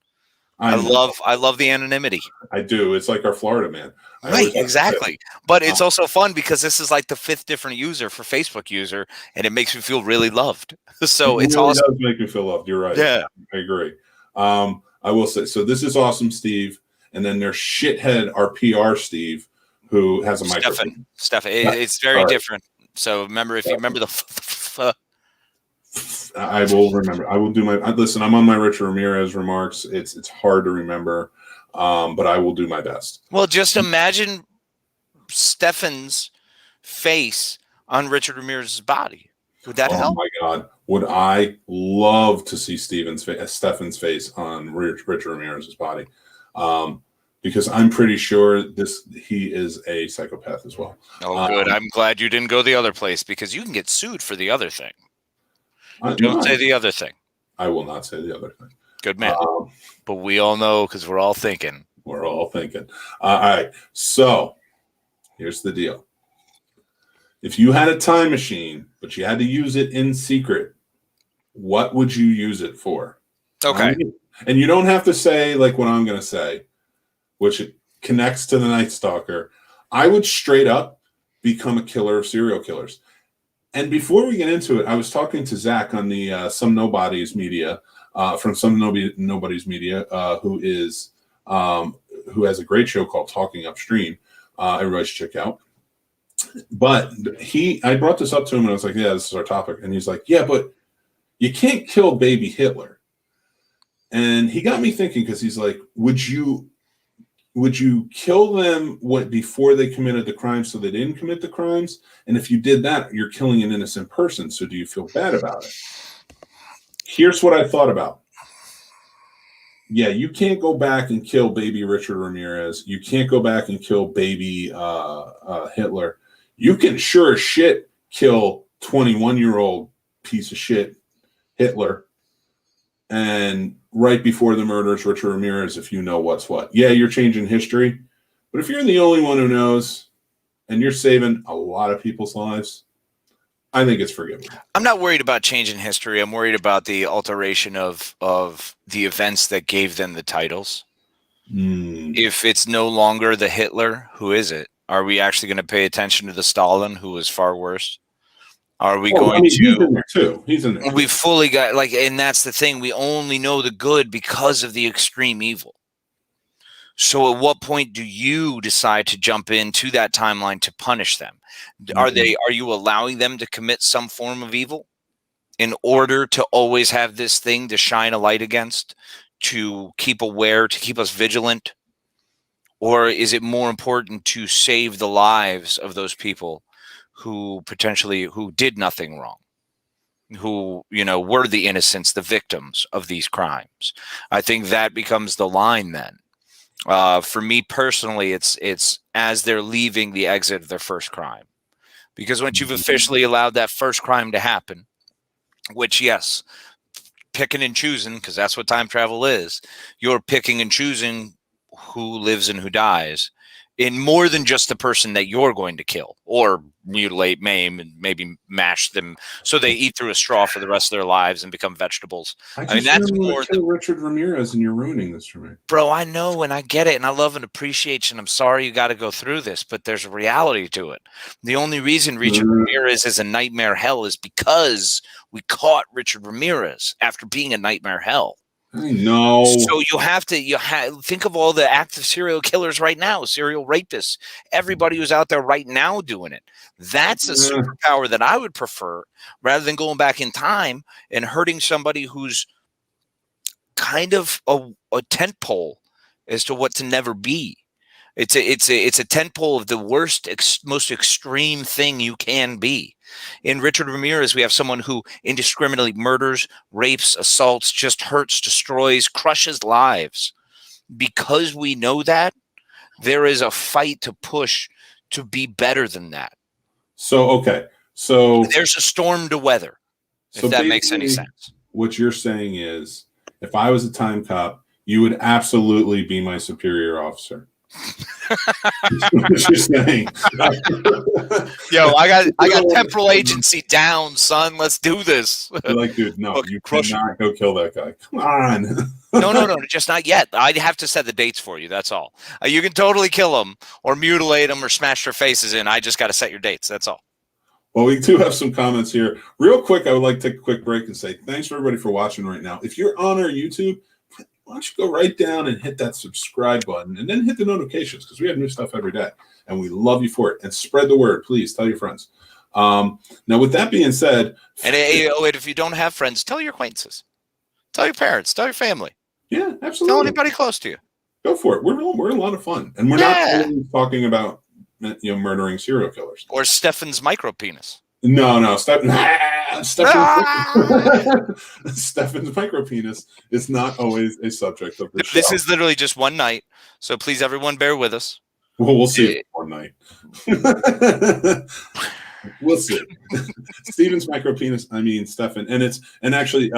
I love the anonymity. I do. It's like our Florida man. Right, exactly. But it's also fun because this is like the 5th different user for Facebook user, and it makes me feel really loved. So it's really awesome. It does make me feel loved. You're right. Yeah, I agree. I will say, so this is awesome, Steve. And then there's shithead, our PR Steve, who has a microphone. Stefan. It's very different. So remember, if you remember the I will remember. I will do my listen. I'm on my Richard Ramirez remarks. It's hard to remember, but I will do my best. Well, just imagine Stefan's face on Richard Ramirez's body. Would that help? Oh my God! Would I love to see Stefan's face on Richard Ramirez's body? Because I'm pretty sure he is a psychopath as well. Oh, good. I'm glad you didn't go the other place because you can get sued for the other thing. Don't say the other thing. I will not say the other thing. Good man. But we all know because we're all thinking. We're all thinking. All right. So here's the deal. If you had a time machine, but you had to use it in secret, what would you use it for? Okay. And you don't have to say like what I'm going to say, which connects to the Night Stalker. I would straight up become a killer of serial killers. And before we get into it, I was talking to Zach on the Some Nobodies Media, from Some Nobodies Media, who has a great show called Talking Upstream. Everybody should check out. But I brought this up to him and I was like, yeah, this is our topic. And he's like, yeah, but you can't kill baby Hitler. And he got me thinking because he's like, would you kill them before they committed the crime so they didn't commit the crimes? And if you did that, you're killing an innocent person. So do you feel bad about it? Here's what I thought about. Yeah, you can't go back and kill baby Richard Ramirez. You can't go back and kill baby Hitler. You can sure as shit kill 21-year-old piece of shit Hitler. And right before the murders, Richard Ramirez, if you know what's what. Yeah, you're changing history. But if you're the only one who knows and you're saving a lot of people's lives, I think it's forgivable. I'm not worried about changing history. I'm worried about the alteration of the events that gave them the titles. If it's no longer the Hitler, who is it? Are we actually going to pay attention to the Stalin, who was far worse? Are we he's in there too. He's in there. We fully got and that's the thing. We only know the good because of the extreme evil. So at what point do you decide to jump into that timeline to punish them? Are you allowing them to commit some form of evil in order to always have this thing to shine a light against, to keep aware, to keep us vigilant? Or is it more important to save the lives of those people who did nothing wrong, who, were the innocents, the victims of these crimes? I think that becomes the line then. For me personally, it's as they're leaving the exit of their first crime. Because once you've officially allowed that first crime to happen, which, yes, picking and choosing, because that's what time travel is, you're picking and choosing who lives and who dies in more than just the person that you're going to kill or mutilate, maim, and maybe mash them so they eat through a straw for the rest of their lives and become vegetables. I mean, that's more than Richard Ramirez, and you're ruining this for me. Bro, I know, and I get it, and I love and appreciate you, and I'm sorry you got to go through this, but there's a reality to it. The only reason Richard Ramirez is a nightmare hell is because we caught Richard Ramirez after being a nightmare hell. I know. So you have think of all the active serial killers right now, serial rapists, everybody who's out there right now doing it. That's a superpower that I would prefer rather than going back in time and hurting somebody who's kind of a tent pole as to what to never be. It's a tent pole of the worst, most extreme thing you can be. In Richard Ramirez, we have someone who indiscriminately murders, rapes, assaults, just hurts, destroys, crushes lives. Because we know that, there is a fight to push to be better than that. So there's a storm to weather, if that makes any sense. What you're saying is, if I was a time cop, you would absolutely be my superior officer. What you're saying. Yo, I got temporal agency down, son. Let's do this. You're like, dude, no, you cannot go kill that guy. Come on. No, just not yet. I'd have to set the dates for you. That's all. You can totally kill them or mutilate them or smash their faces in. I just got to set your dates. That's all. Well, we do have some comments here. Real quick, I would like to take a quick break and say thanks for everybody for watching right now. If you're on our YouTube, why don't you go right down and hit that subscribe button and then hit the notifications, because we have new stuff every day and we love you for it. And spread the word, please. Tell your friends. Now, with that being said, and if you don't have friends, tell your acquaintances, tell your parents, tell your family. Yeah, absolutely. Tell anybody close to you. Go for it. We're a lot of fun, and we're not only talking about murdering serial killers or Stefan's micro penis. No, Stefan's micro penis is not always a subject of the show. This is literally just one night, so please, everyone, bear with us. Well, we'll see it one night. We'll see. Steven's micro penis. I mean, Stefan, and actually,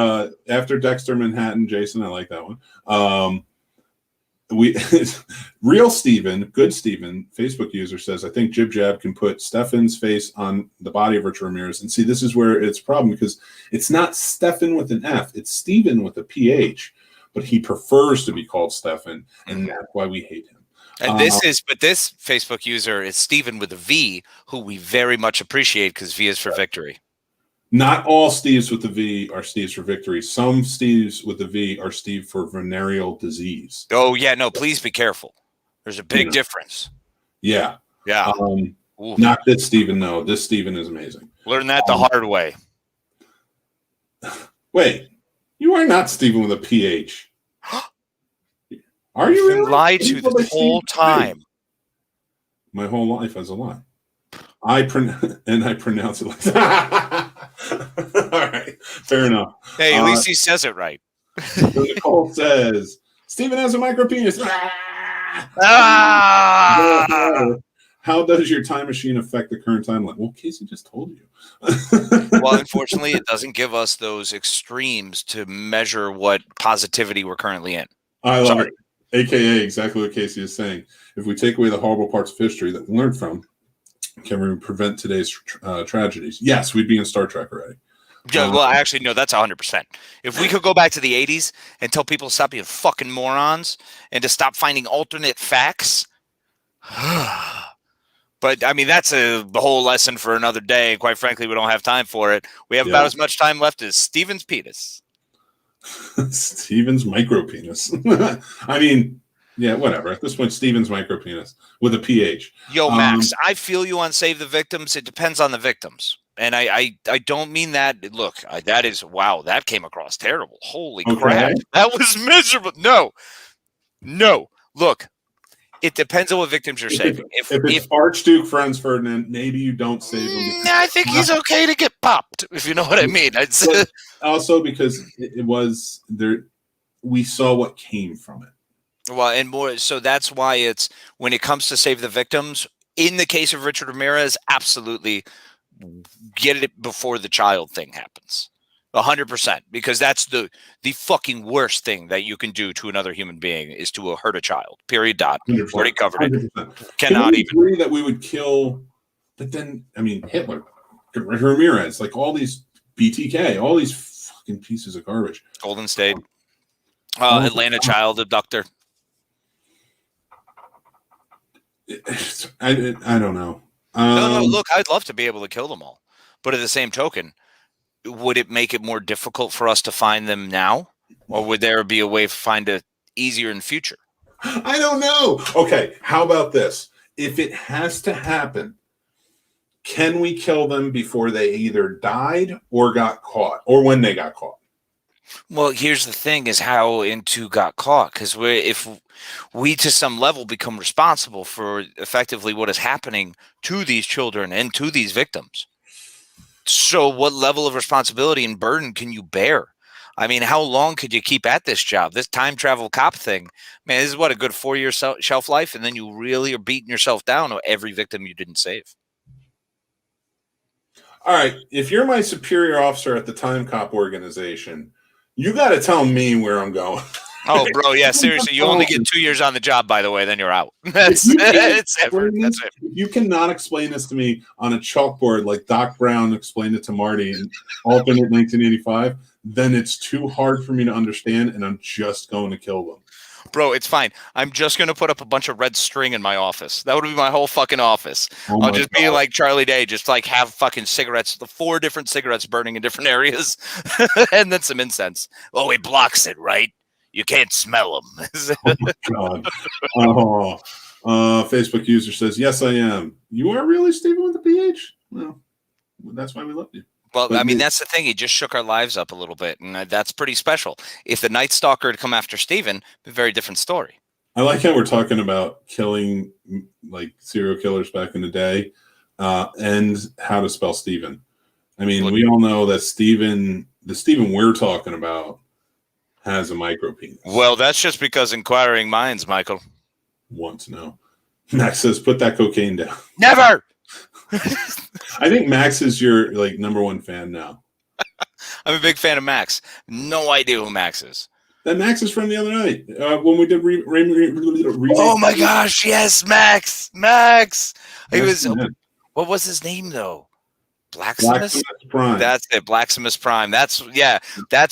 after Dexter Manhattan, Jason, I like that one. Real Steven, good Steven, Facebook user says, I think Jib Jab can put Stefan's face on the body of Richard Ramirez. And see, this is where it's a problem, because it's not Stefan with an F, it's Steven with a PH, but he prefers to be called Stefan, and that's why we hate him. And this Facebook user is Steven with a V, who we very much appreciate, because V is for victory. Not all Steves with the V are Steves for victory. Some Steves with the V are Steve for venereal disease. Oh, yeah. No, please be careful. There's a big difference. Yeah. Yeah. Not this Steven, though. This Steven is amazing. Learn that the hard way. Wait. You are not Steven with a PH. Are you really? Lied to the whole time. My whole life as a lie. I pronounce it like that. All right, fair enough. Hey, at least he says it right. So Nicole says, Steven has a micro penis. How does your time machine affect the current timeline? Well, Casey just told you. Well, unfortunately, it doesn't give us those extremes to measure what positivity we're currently in. I love it. AKA exactly what Casey is saying. If we take away the horrible parts of history that we learned from, can we prevent today's tragedies? Yes, we'd be in Star Trek already. Yeah, well, actually, no, that's 100%. If we could go back to the 80s and tell people to stop being fucking morons and to stop finding alternate facts, But I mean, that's the whole lesson for another day. Quite frankly, we don't have time for it. We have about as much time left as Steven's penis. Steven's micro penis. I mean, yeah, whatever. At this point, Steven's micro penis with a PH. Yo, Max, I feel you on Save the Victims. It depends on the victims. And I don't mean that. Look, that is, wow, that came across terrible. Holy crap. That was miserable. No. Look, it depends on what victims you're saving. If it's Archduke Franz Ferdinand, maybe you don't save him. I think he's okay to get popped, if you know what I mean. Also, because it was there, we saw what came from it. Well, and more so that's why it's when it comes to Save the Victims, in the case of Richard Ramirez, absolutely get it before the child thing happens. 100%, because that's the fucking worst thing that you can do to another human being is to hurt a child. Period. Dot. 100%, already covered it. 100%. Cannot even agree that we would kill, but then I mean Hitler, Ramirez, like all these BTK, all these fucking pieces of garbage. Golden State, Atlanta child abductor. I don't know. No. Look, I'd love to be able to kill them all, but at the same token, would it make it more difficult for us to find them now, or would there be a way to find it easier in the future? I don't know. Okay, how about this? If it has to happen, can we kill them before they either died or got caught, or when they got caught? Well, here's the thing: is how Into got caught, because if we to some level become responsible for effectively what is happening to these children and to these victims. So what level of responsibility and burden can you bear? I mean, how long could you keep at this job? This time travel cop thing, man, this is what, a good 4-year shelf life, and then you really are beating yourself down on every victim you didn't save. All right, if you're my superior officer at the Time Cop organization, you got to tell me where I'm going. Oh, bro, yeah, seriously. You only get 2 years on the job, by the way, then you're out. That's it. You cannot explain this to me on a chalkboard like Doc Brown explained it to Marty in Alternate 1985. Then it's too hard for me to understand, and I'm just going to kill them. Bro, it's fine. I'm just going to put up a bunch of red string in my office. That would be my whole fucking office. I'll just be like Charlie Day, just like have fucking cigarettes, the 4 different cigarettes burning in different areas, and then some incense. Oh, it blocks it, right? You can't smell them. Oh, my God. Facebook user says, yes, I am. You are really Stephen with the PH? Well, that's why we love you. Well, I mean, that's the thing. He just shook our lives up a little bit, and that's pretty special. If the Night Stalker had come after Steven, a very different story. I like how we're talking about killing like serial killers back in the day and how to spell Steven. I mean, we all know that the Steven we're talking about has a micro penis. Well, that's just because inquiring minds, Michael, want to know. Max says, put that cocaine down. Never! I think Max is your like number one fan now. I'm a big fan of Max. No idea who Max is. That Max is from the other night when we did oh my gosh, yes, Max. He was. What was his name though? Blacksmith Prime. That's it. Blacksmith Prime. That's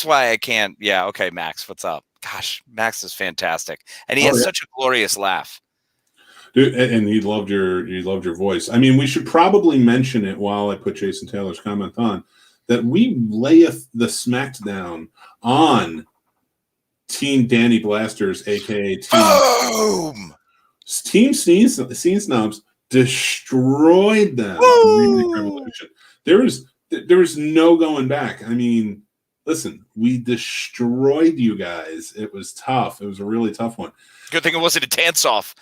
why I can't. Yeah. Okay, Max. What's up? Gosh, Max is fantastic, and he has such a glorious laugh. Dude, and he loved your voice. I mean, we should probably mention it while I put Jason Taylor's comment on that we lay the smackdown on Team Danny Blasters, aka Team Scene Snobs, destroyed them. Revolution. There was no going back. I mean, listen, we destroyed you guys. It was tough. It was a really tough one. Good thing it wasn't a dance off.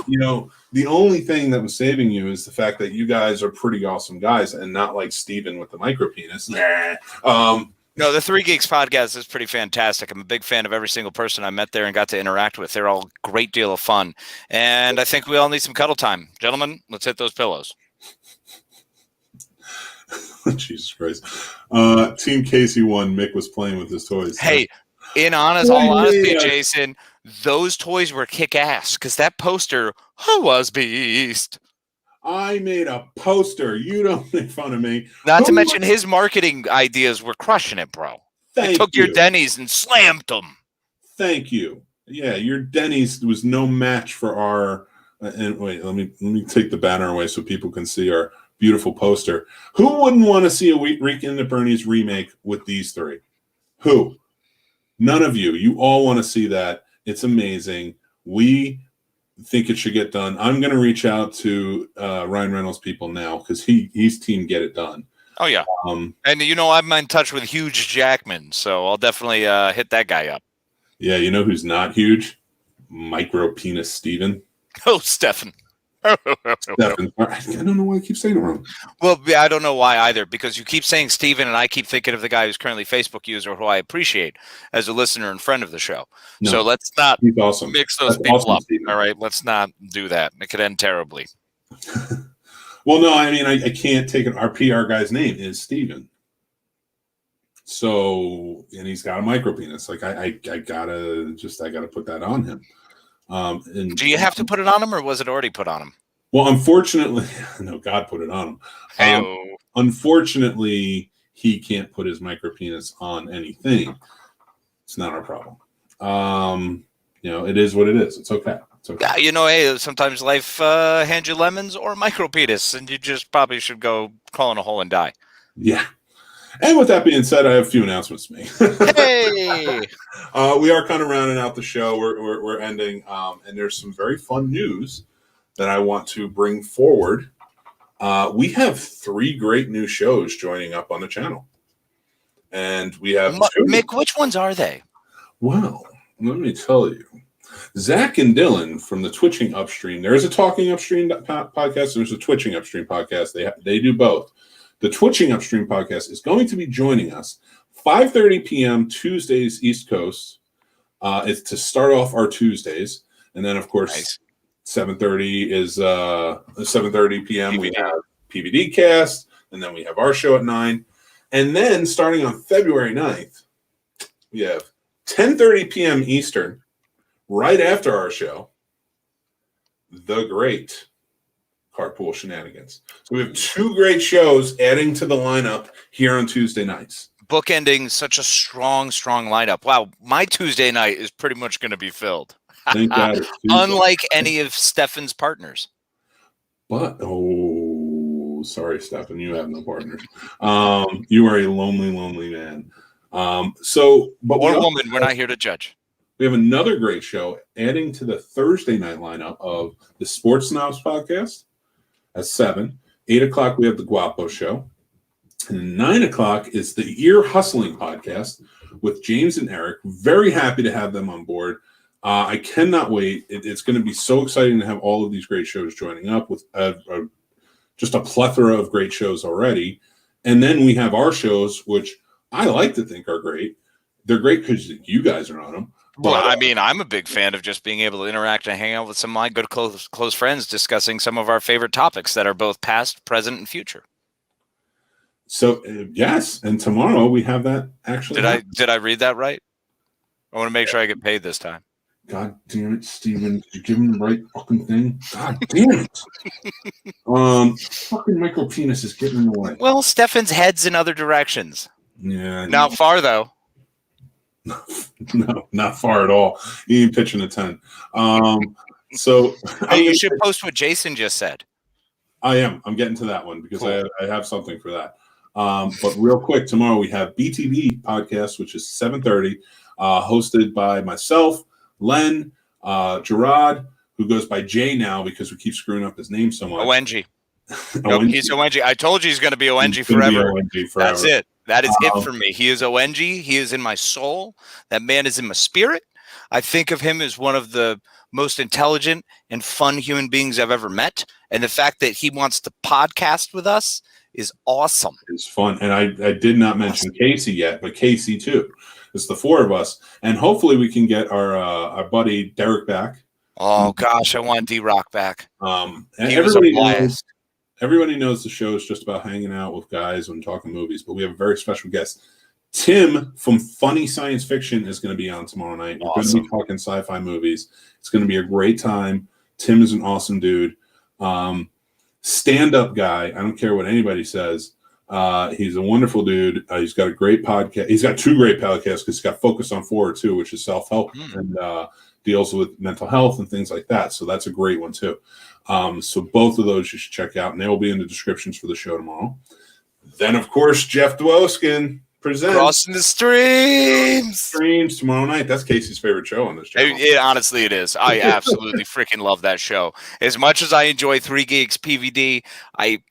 You know, the only thing that was saving you is the fact that you guys are pretty awesome guys and not like Steven with the micro penis. No, the Three Geeks podcast is pretty fantastic. I'm a big fan of every single person I met there and got to interact with. They're all a great deal of fun. And I think we all need some cuddle time. Gentlemen, let's hit those pillows. Jesus Christ. Team Casey won. Mick was playing with his toys. Hey, in all honesty, Jason, those toys were kick-ass because that poster was beast. I made a poster. You don't make fun of me. Not to mention his marketing ideas were crushing it, bro. They took your Denny's and slammed them. Thank you. Yeah, your Denny's was no match for our And wait, let me take the banner away so people can see our beautiful poster. Who wouldn't want to see a Weekend at Bernie's remake with these three? Who? None of you. You all want to see that. It's amazing. We think it should get done. I'm going to reach out to Ryan Reynolds people now because he's team Get It Done. Oh yeah, and I'm in touch with Huge Jackman, so I'll definitely hit that guy up. Yeah, you know who's not huge? Micro Penis Steven. Oh, Stefan. Stefan. I don't know why I keep saying it wrong. Well, I don't know why either, because you keep saying Steven, and I keep thinking of the guy who's currently a Facebook user who I appreciate as a listener and friend of the show. No, so let's not awesome. Mix those people up. Steven. All right, let's not do that. It could end terribly. Well, no, I mean, I can't take it. Our PR guy's name is Steven. So, and he's got a micro penis. Like I gotta put that on him. And do you have to put it on him, or was it already put on him? Well, unfortunately, no, God put it on him. Unfortunately, he can't put his micro penis on anything. It's not our problem. It is what it is. It's okay. Yeah, hey, sometimes life hands you lemons or micro penis, and you just probably should go crawl in a hole and die. Yeah. And with that being said, I have a few announcements to make. Hey! We are kind of rounding out the show. We're ending, and there's some very fun news that I want to bring forward. We have 3 great new shows joining up on the channel. And we have two. Mick, which ones are they? Well, let me tell you. Zach and Dylan from the Twitching Upstream. There's a Talking Upstream podcast. There's a Twitching Upstream podcast. They do both. The Twitching Upstream podcast is going to be joining us 5:30 p.m. Tuesdays East Coast. It's to start off our Tuesdays, and then of course 7:30 is 7:30 p.m. We have PVD Cast, and then we have our show at 9, and then starting on February 9th, we have 10:30 p.m. Eastern. Right after our show, The Great Carpool Shenanigans. So we have 2 great shows adding to the lineup here on Tuesday nights. Bookending such a strong lineup. Wow, my Tuesday night is pretty much going to be filled. Thank God. Unlike any of Stefan's partners. But, sorry, Stefan, you have no partners. You are a lonely man. Or woman, we're not here to judge. We have another great show adding to the Thursday night lineup of the Sports Snobs Podcast at 7. 8 o'clock, we have the Guapo Show. And 9 o'clock is the Ear Hustling Podcast with James and Eric. Very happy to have them on board. I cannot wait. It's going to be so exciting to have all of these great shows joining up with just a plethora of great shows already. And then we have our shows, which I like to think are great. They're great because you guys are on them. Well, I mean, I'm a big fan of just being able to interact and hang out with some of my good close friends discussing some of our favorite topics that are both past, present, and future. So, yes, and tomorrow we have that actually. Did I read that right? I want to make sure I get paid this time. God damn it, Steven. Did you give him the right fucking thing? God damn it. Fucking micro penis is getting in the way. Well, Stefan's head's in other directions. Yeah. Not far, though. No, not far at all. You ain't pitching a 10. So hey, you should post what Jason just said. I am. I'm getting to that one because cool. I have something for that. But real quick, tomorrow we have BTV podcast, which is 7:30, hosted by myself, Len, Gerard, who goes by Jay now because we keep screwing up his name so much. ONG. Nope, he's ONG. I told you he's going to be ONG forever. That's it. That is it for me. He is ONG. He is in my soul. That man is in my spirit. I think of him as one of the most intelligent and fun human beings I've ever met. And the fact that he wants to podcast with us is awesome. It's fun. And I did not mention Casey yet, but Casey too. It's the 4 of us. And hopefully we can get our buddy Derek back. Oh, gosh, I want D-Rock back. And everybody knows the show is just about hanging out with guys and talking movies, but we have a very special guest. Tim from Funny Science Fiction is going to be on tomorrow night. We're going to be talking sci-fi movies. It's going to be a great time. Tim is an awesome dude. Stand-up guy. I don't care what anybody says. He's a wonderful dude. He's got a great podcast. He's got 2 great podcasts because he's got Focus on 4 too, which is self-help. And deals with mental health and things like that. So that's a great one too. So both of those you should check out, and they will be in the descriptions for the show tomorrow. Then, of course, Jeff Dwoskin presents Crossing the Streams tomorrow night. That's Casey's favorite show on this channel. Honestly, it is. I absolutely freaking love that show. As much as I enjoy 3 Geeks PVD, I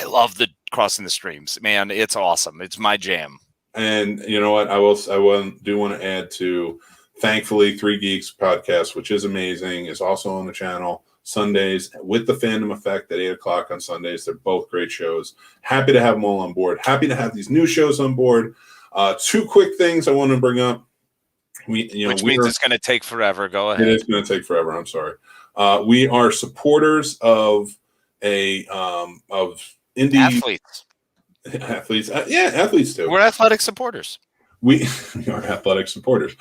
love the Crossing the Streams. Man, it's awesome. It's my jam. And you know what? I do want to add to, thankfully, 3 Geeks podcast, which is amazing, is also on the channel Sundays with the Fandom Effect at 8 o'clock on Sundays. They're both great shows. Happy to have them all on board. Happy to have these new shows on board. 2 quick things I want to bring up. Which means it's going to take forever. Go ahead. It is going to take forever. I'm sorry. We are supporters of indie athletes. Athletes too. We're athletic supporters. We are athletic supporters.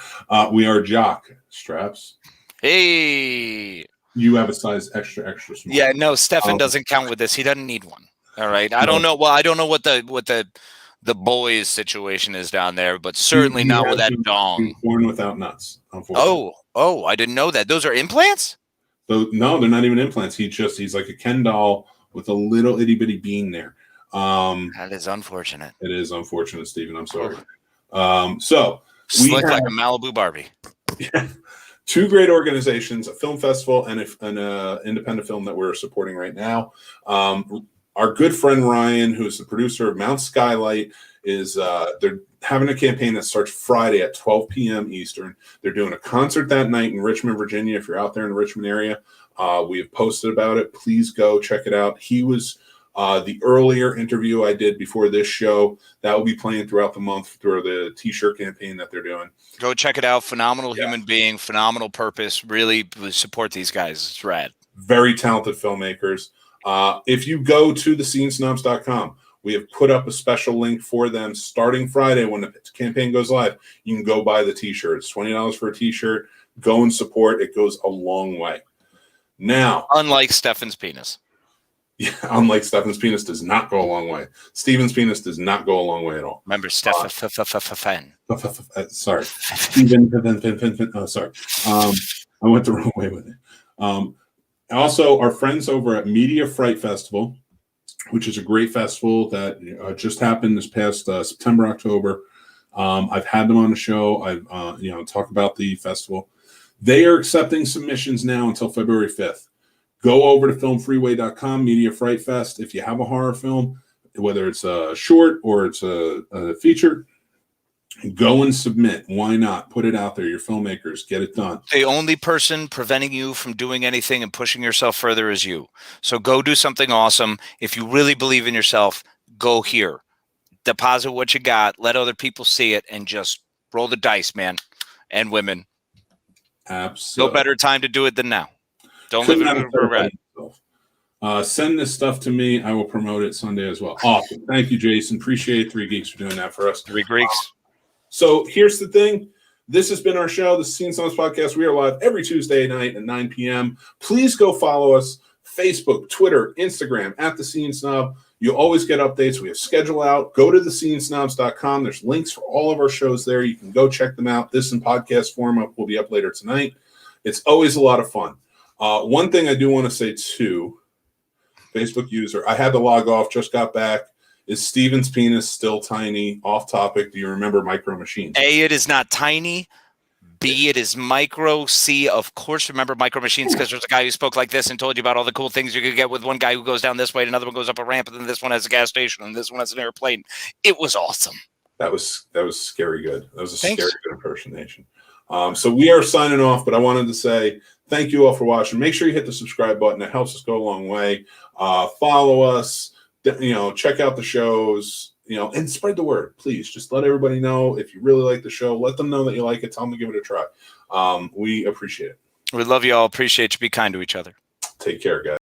We are jock straps. Hey. You have a size extra small. Yeah, no, Stefan doesn't count with this. He doesn't need one. All right. I don't know. Well, I don't know what the boys situation is down there, but certainly not with that dong. Born without nuts, unfortunately. Oh, I didn't know that. Those are implants? No, they're not even implants. He's like a Ken doll with a little itty bitty bean there. That is unfortunate. It is unfortunate, Stephen. I'm sorry. Slick like a Malibu Barbie. Yeah. 2 great organizations, a film festival and an independent film that we're supporting right now. Our good friend Ryan, who is the producer of Mount Skylight, they're having a campaign that starts Friday at 12 p.m. Eastern. They're doing a concert that night in Richmond, Virginia. If you're out there in the Richmond area, we have posted about it. Please go check it out. He was the earlier interview I did before this show. That will be playing throughout the month through the T-shirt campaign that they're doing. Go check it out. Phenomenal human being, phenomenal purpose. Really support these guys. It's rad. Very talented filmmakers. If you go to thescenesnobs.com, we have put up a special link for them starting Friday when the campaign goes live. You can go buy the T-shirt. It's $20 for a T-shirt. Go and support. It goes a long way. Now, unlike Stefan's penis. Yeah, unlike Stefan's penis does not go a long way. Steven's penis does not go a long way at all. Remember, Stefan. Sorry. Steven. Oh, sorry. I went the wrong way with it. Also, our friends over at Media Fright Festival, which is a great festival that just happened this past September, October. I've had them on the show. I've talked about the festival. They are accepting submissions now until February 5th. Go over to filmfreeway.com, Media Fright Fest. If you have a horror film, whether it's a short or it's a feature, go and submit. Why not? Put it out there. Your filmmakers, get it done. The only person preventing you from doing anything and pushing yourself further is you. So go do something awesome. If you really believe in yourself, go here. Deposit what you got. Let other people see it and just roll the dice, man, and women. Absolutely. No better time to do it than now. Don't live in regret. Send this stuff to me. I will promote it Sunday as well. Awesome. Thank you, Jason. Appreciate 3 Geeks for doing that for us. 3 Greeks. So here's the thing. This has been our show, the Scene Snobs Podcast. We are live every Tuesday night at 9 p.m. Please go follow us. Facebook, Twitter, Instagram, at The Scene Snob. You'll always get updates. We have schedule out. Go to thescenesnobs.com. There's links for all of our shows there. You can go check them out. This in podcast form will be up later tonight. It's always a lot of fun. One thing I do want to say too, Facebook user, I had to log off, just got back. Is Steven's penis still tiny? Off topic. Do you remember Micro Machines? A, it is not tiny. B, it is micro. C, of course, remember Micro Machines because there's a guy who spoke like this and told you about all the cool things you could get with one guy who goes down this way and another one goes up a ramp and then this one has a gas station and this one has an airplane. It was awesome. That was scary good. That was a scary good impersonation. So we are signing off, but I wanted to say thank you all for watching. Make sure you hit the subscribe button. It helps us go a long way. Follow us, check out the shows, and spread the word, please. Just let everybody know if you really like the show. Let them know that you like it. Tell them to give it a try. We appreciate it. We love you all. Appreciate you. Be kind to each other. Take care, guys.